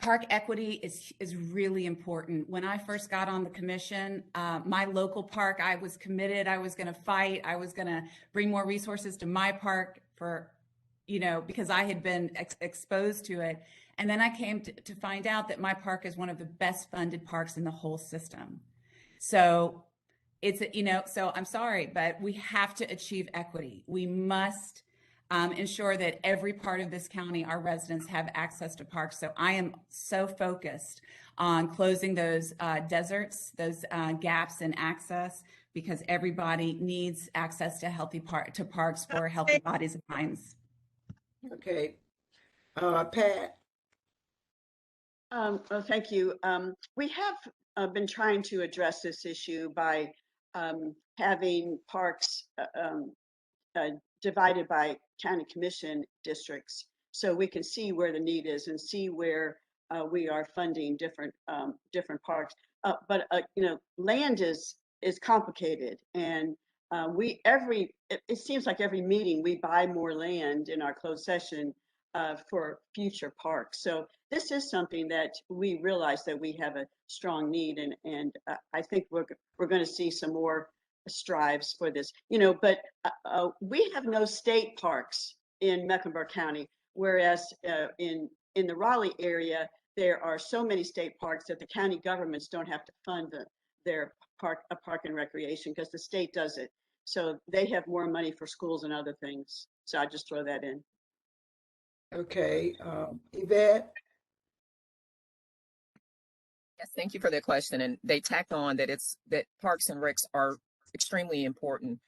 Park equity is really important. When I first got on the commission, my local park, I was committed. I was going to fight. I was going to bring more resources to my park because I had been exposed to it. And then I came to find out that my park is one of the best funded parks in the whole system. So so I'm sorry, but we have to achieve equity. We must ensure that every part of this county, our residents have access to parks. So I am so focused on closing those deserts, those gaps in access, because everybody needs access to parks for healthy bodies and minds. Okay. Pat? Well, thank you. We have been trying to address this issue by having parks divided by county commission districts, so we can see where the need is and see where we are funding different parks. But land is complicated, and it seems like every meeting we buy more land in our closed session for future parks. So this is something that we realize that we have a strong need, and I think we're going to see some more strives for this. But we have no state parks in Mecklenburg County, whereas in the Raleigh area there are so many state parks that the county governments don't have to fund their park and recreation because the state does it. So they have more money for schools and other things. So I just throw that in. Okay, Yvette? Yes, thank you for that question. And they tacked on that that parks and recs are extremely important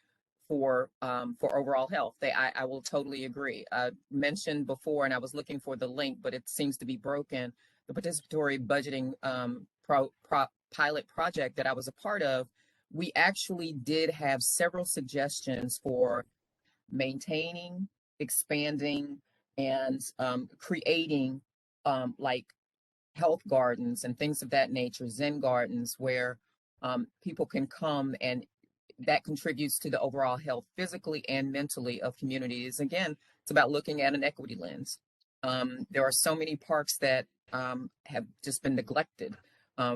for overall health. I will totally agree. I mentioned before, and I was looking for the link, but it seems to be broken. The participatory budgeting pilot project that I was a part of, we actually did have several suggestions for maintaining, expanding, and creating like health gardens and things of that nature, Zen gardens, where people can come and that contributes to the overall health physically and mentally of communities. Again, it's about looking at an equity lens. There are so many parks that have just been neglected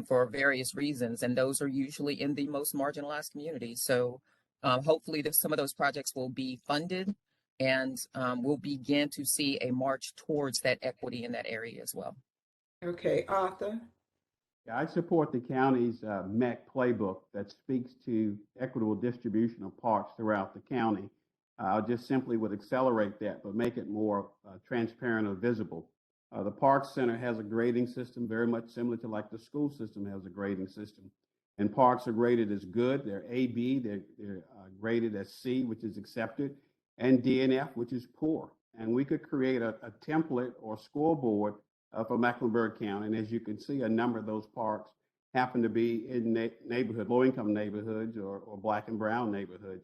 for various reasons, and those are usually in the most marginalized communities. So hopefully some of those projects will be funded, and we'll begin to see a march towards that equity in that area as well. Okay, Arthur? Yeah, I support the county's MEC playbook that speaks to equitable distribution of parks throughout the county. I just simply would accelerate that, but make it more transparent or visible. The Park Center has a grading system very much similar to like the school system has a grading system. And parks are graded as good. They're A, B, they're graded as C, which is accepted, and D and F, which is poor. And we could create a template or scoreboard for Mecklenburg County. And as you can see, a number of those parks happen to be in low-income neighborhoods or Black and brown neighborhoods.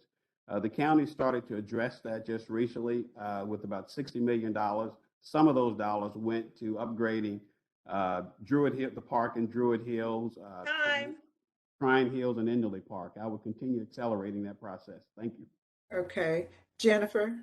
The county started to address that just recently with about $60 million. Some of those dollars went to upgrading Druid Hill, the park in Druid Hills, Trine Hills, and Enderley Park. I will continue accelerating that process. Thank you. Okay, Jennifer?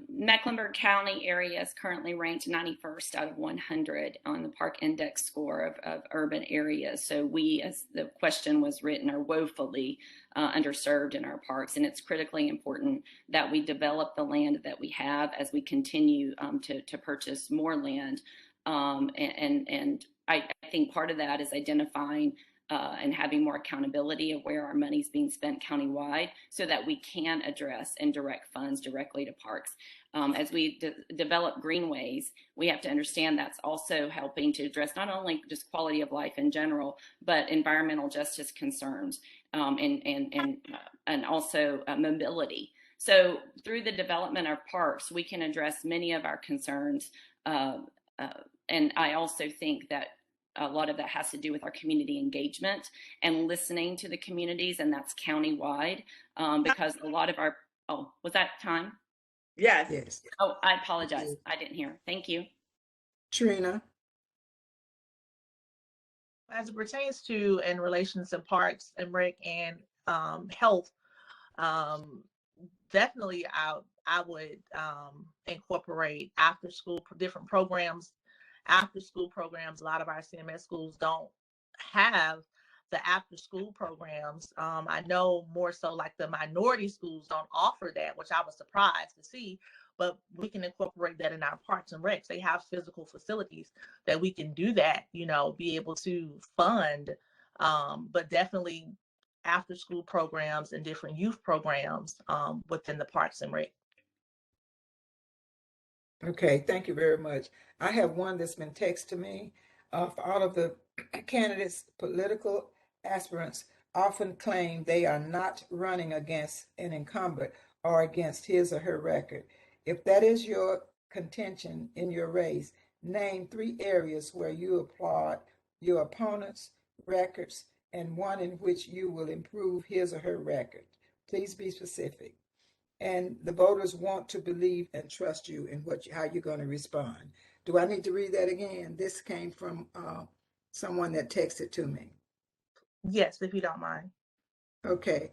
Mecklenburg County area is currently ranked 91st out of 100 on the Park Index score of urban areas. So we, as the question was written, are woefully underserved in our parks, and it's critically important that we develop the land that we have as we continue to purchase more land. And I think part of that is identifying and having more accountability of where our money's being spent countywide so that we can address and direct funds directly to parks. As we develop greenways, we have to understand that's also helping to address not only just quality of life in general, but environmental justice concerns and also mobility. So through the development of parks, we can address many of our concerns. And I also think that a lot of that has to do with our community engagement and listening to the communities, and that's countywide because a lot of our, oh, was that time? Yes. Yes. Oh, I apologize. I didn't hear. Thank you. Trina? As it pertains to in relations to parks and rec and health, definitely I would incorporate after school different programs. After school programs, a lot of our CMS schools don't have the after school programs. I know more so like the minority schools don't offer that, which I was surprised to see, but we can incorporate that in our parks and recs. They have physical facilities that we can do that, be able to fund, but definitely after school programs and different youth programs within the parks and rec. Okay, thank you very much. I have one that's been texted to me. For all of the candidates, political aspirants often claim they are not running against an incumbent or against his or her record. If that is your contention in your race, name 3 areas where you applaud your opponent's records and one in which you will improve his or her record. Please be specific. And the voters want to believe and trust you in how you're going to respond. Do I need to read that again? This came from someone that texted to me. Yes, if you don't mind. Okay.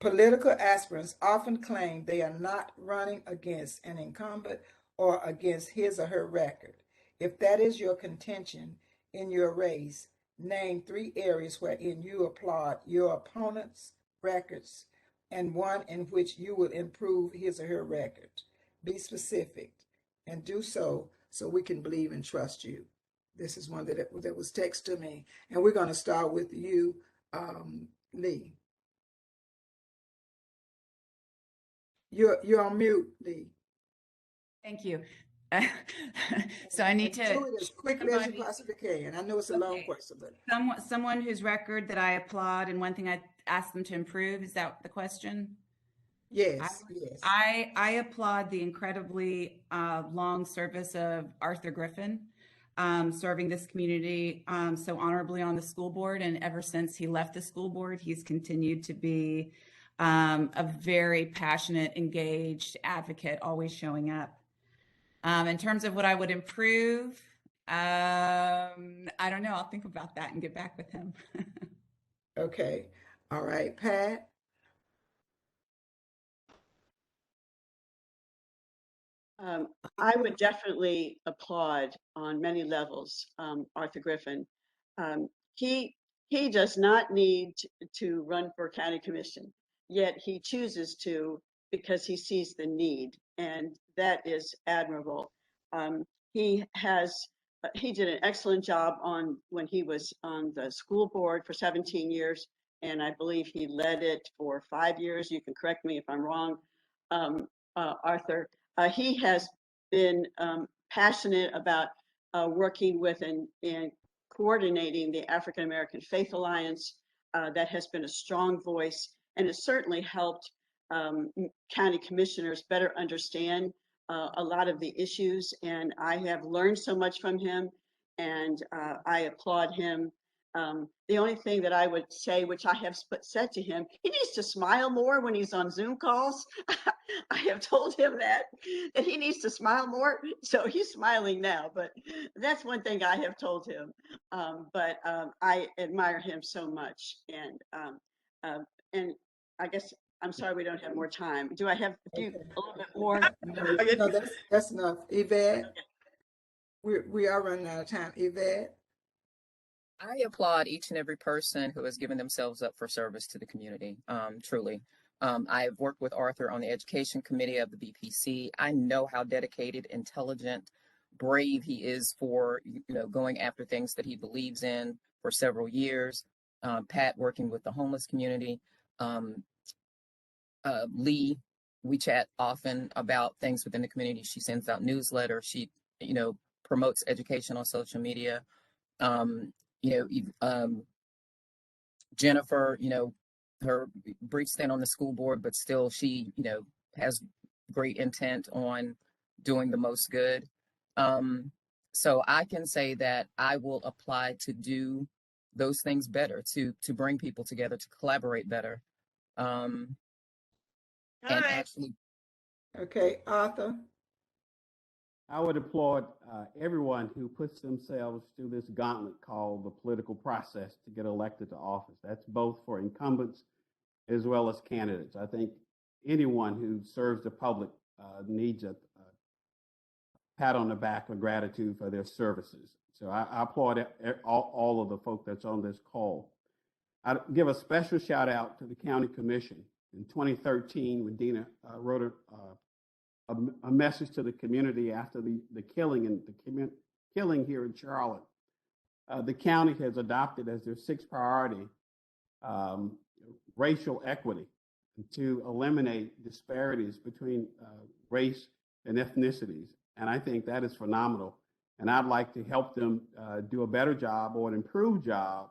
Political aspirants often claim they are not running against an incumbent or against his or her record. If that is your contention in your race, name 3 areas wherein you applaud your opponent's records and one in which you will improve his or her record. Be specific and do so we can believe and trust you. This is one that was texted to me. And we're going to start with you, Leigh. You're on mute, Lee. Thank you. So I need to do it as quickly as you somebody- possibly can. I know it's a long Okay. question, but someone whose record that I applaud and one thing I ask them to improve. Is that the question? yes, yes. I applaud the incredibly long service of Arthur Griffin, serving this community so honorably on the school board. And ever since he left the school board, he's continued to be a very passionate, engaged advocate, always showing up. In terms of what I would improve, I don't know. I'll think about that and get back with him. Okay. All right, Pat. I would definitely applaud on many levels Arthur Griffin. Um, he he does not need to run for county commission, yet he chooses to because he sees the need, and that is admirable. He has he did an excellent job on when he was on the school board for 17 years, and I believe he led it for 5 years. You can correct me if I'm wrong, Arthur. He has been passionate about working with and coordinating the African American Faith Alliance. That has been a strong voice, and it certainly helped county commissioners better understand a lot of the issues. And I have learned so much from him, and I applaud him. The only thing that I would say, which I have said to him, he needs to smile more when he's on Zoom calls. I have told him that he needs to smile more. So he's smiling now, but that's one thing I have told him. But I admire him so much. And I guess, I'm sorry we don't have more time. Do I have a little bit more? No, that's enough. Yvette, we are running out of time. Yvette? I applaud each and every person who has given themselves up for service to the community, truly. I have worked with Arthur on the education committee of the BPC. I know how dedicated, intelligent, brave he is for, going after things that he believes in for several years. Pat working with the homeless community. Leigh, we chat often about things within the community. She sends out newsletters. She, promotes education on social media. Jennifer, her brief stint on the school board, but still she, has great intent on doing the most good. So I can say that I will apply to do those things better, to bring people together, to collaborate better. And actually, Okay, Arthur? I would applaud everyone who puts themselves through this gauntlet called the political process to get elected to office. That's both for incumbents as well as candidates. I think anyone who serves the public needs a pat on the back of gratitude for their services. So I applaud all of the folk that's on this call. I give a special shout out to the county commission. In 2013, when Dina wrote a message to the community after the killing and the killing here in Charlotte. The county has adopted as their sixth priority racial equity to eliminate disparities between race and ethnicities. And I think that is phenomenal. And I'd like to help them do a better job or an improved job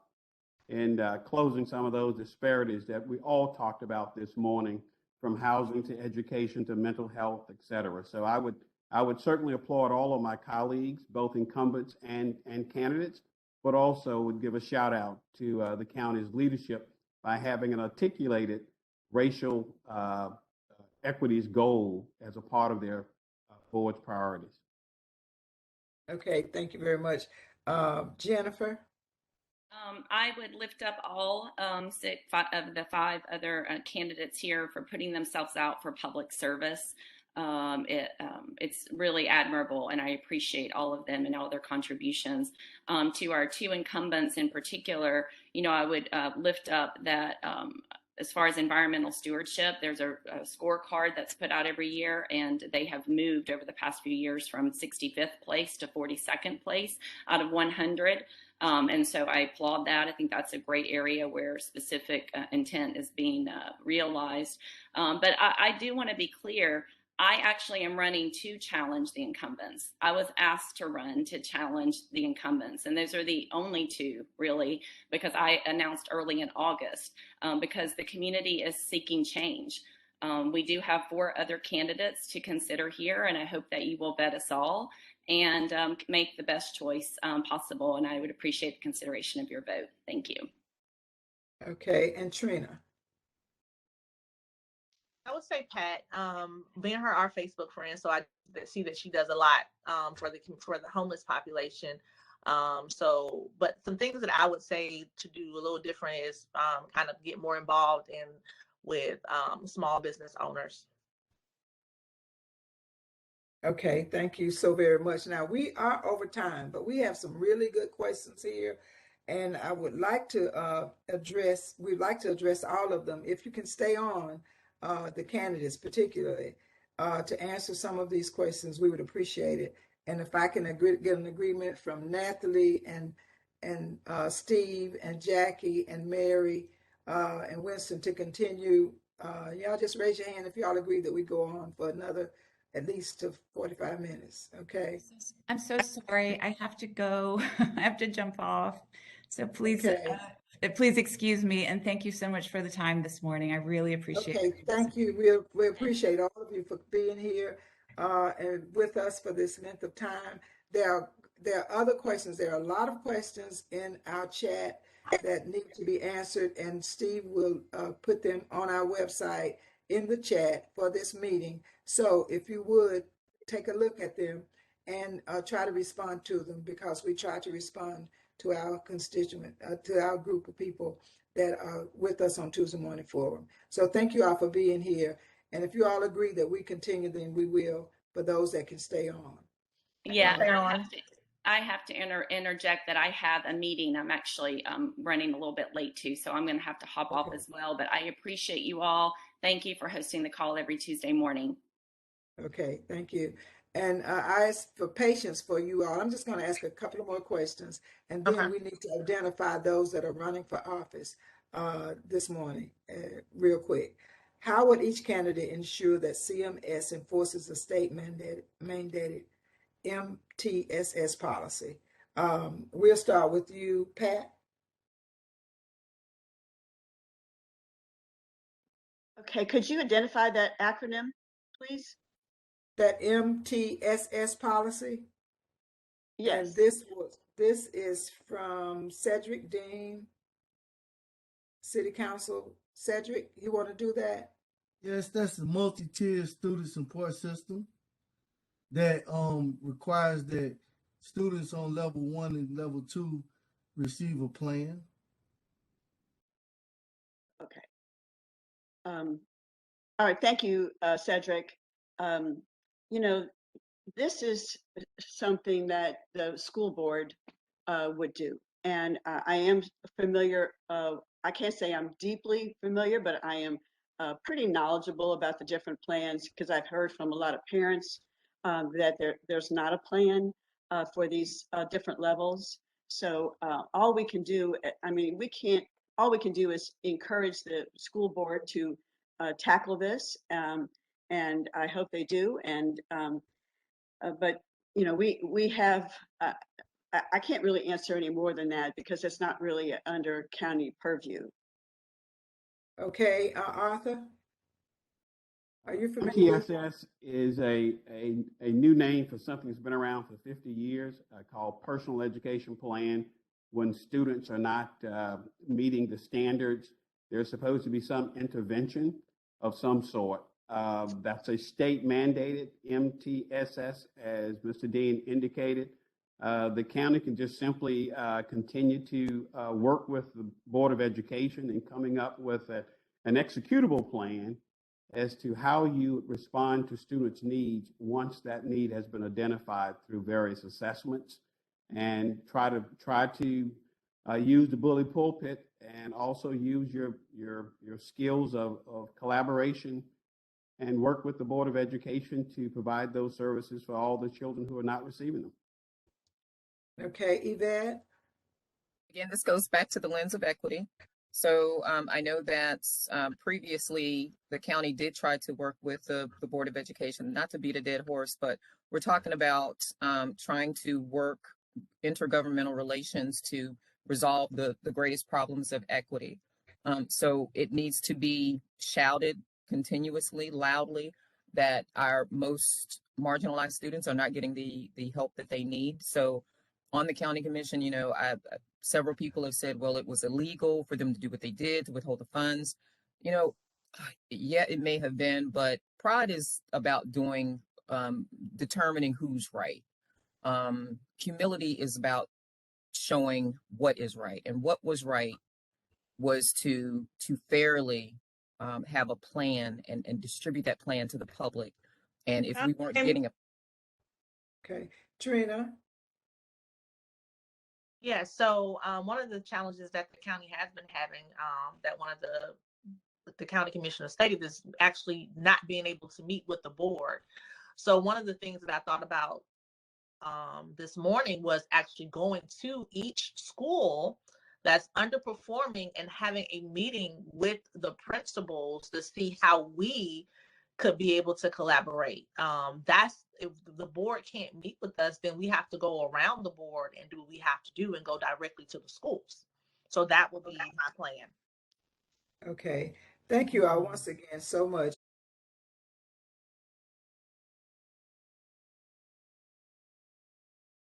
in closing some of those disparities that we all talked about this morning, from housing to education to mental health, et cetera. So I would certainly applaud all of my colleagues, both incumbents and candidates, but also would give a shout out to the county's leadership by having an articulated racial equities goal as a part of their board's priorities. Okay, thank you very much. Jennifer? I would lift up all 6 of the 5 other candidates here for putting themselves out for public service. It's really admirable, and I appreciate all of them and all their contributions. To our 2 incumbents in particular, I would lift up that as far as environmental stewardship, there's a scorecard that's put out every year, and they have moved over the past few years from 65th place to 42nd place out of 100. And so I applaud that. I think that's a great area where specific intent is being realized. But I do want to be clear. I actually am running to challenge the incumbents. I was asked to run to challenge the incumbents, and those are the only two, really, because I announced early in August, because the community is seeking change. We do have 4 other candidates to consider here, and I hope that you will vet us all and make the best choice possible, and I would appreciate the consideration of your vote. Thank you. Okay, and Trina. I would say Pat. Me and her are Facebook friends, so I see that she does a lot for the homeless population. But some things that I would say to do a little different is kind of get more involved with small business owners. Okay, thank you so very much. Now we are over time, but we have some really good questions here, and I would like to we'd like to address all of them. If you can stay on, the candidates particularly, to answer some of these questions, we would appreciate it. And if I can get an agreement from Nathalie and Steve and Jackie and Mary and Winston to continue, y'all just raise your hand if y'all agree that we go on for another at least to 45 minutes. Okay. I'm so sorry. I have to go. I have to jump off. So please, Okay. please excuse me. And thank you so much for the time this morning. I really appreciate it. Okay. Thank you. We appreciate all of you for being here and with us for this length of time. There are other questions. There are a lot of questions in our chat that need to be answered, and Steve will put them on our website in the chat for this meeting. So if you would take a look at them and try to respond to them, because we try to respond to our constituent, to our group of people that are with us on Tuesday Morning Forum. So thank you all for being here. And if you all agree that we continue, then we will, for those that can stay on. Yeah, I have to interject that I have a meeting. I'm actually running a little bit late too, so I'm going to have to hop off as well. But I appreciate you all. Thank you for hosting the call every Tuesday morning. Okay, thank you. And I ask for patience for you all. I'm just going to ask a couple of more questions, and then we need to identify those that are running for office this morning real quick. How would each candidate ensure that CMS enforces the state mandated MTSS policy? We'll start with you, Pat. Okay, could you identify that acronym, please? That MTSS policy? Yes. And this is from Cedric Dean, City Council. Cedric, you want to do that? Yes, that's the multi-tier student support system that requires that students on level 1 and level 2 receive a plan. Okay. All right. Thank you, Cedric. You know, this is something that the school board would do. And I am familiar, I can't say I'm deeply familiar, but I am pretty knowledgeable about the different plans, because I've heard from a lot of parents that there's not a plan for these different levels. So all we can do, all we can do is encourage the school board to tackle this. And I hope they do. But you know, we have, I can't really answer any more than that, because it's not really under county purview. Okay, Arthur, are you familiar? MTSS is a new name for something that's been around for 50 years called Personal Education Plan. When students are not meeting the standards, there's supposed to be some intervention of some sort. That's a state mandated MTSS, as Mr. Dean indicated. The county can just simply continue to work with the Board of Education in coming up with an executable plan as to how you respond to students' needs once that need has been identified through various assessments, and try to use the bully pulpit and also use your skills of collaboration and work with the Board of Education to provide those services for all the children who are not receiving them. Okay, Yvette. Again, this goes back to the lens of equity. So I know that previously the county did try to work with the Board of Education, not to beat a dead horse, but we're talking about trying to work intergovernmental relations to resolve the greatest problems of equity. So it needs to be shouted continuously, loudly, that our most marginalized students are not getting the help that they need. So on the county commission, you know, several people have said, well, it was illegal for them to do what they did, to withhold the funds. You know, yeah, it may have been, but pride is about determining who's right. Humility is about showing what is right, and what was right was to fairly have a plan and distribute that plan to the public. And if we weren't getting a Okay, Trina. Yeah, so one of the challenges that the county has been having, that one of the county commissioner stated, is actually not being able to meet with the board. So one of the things that I thought about this morning was actually going to each school that's underperforming and having a meeting with the principals to see how we could be able to collaborate. That's, if the board can't meet with us, then we have to go around the board and do what we have to do and go directly to the schools. So that will be my plan. Okay, thank you all once again so much.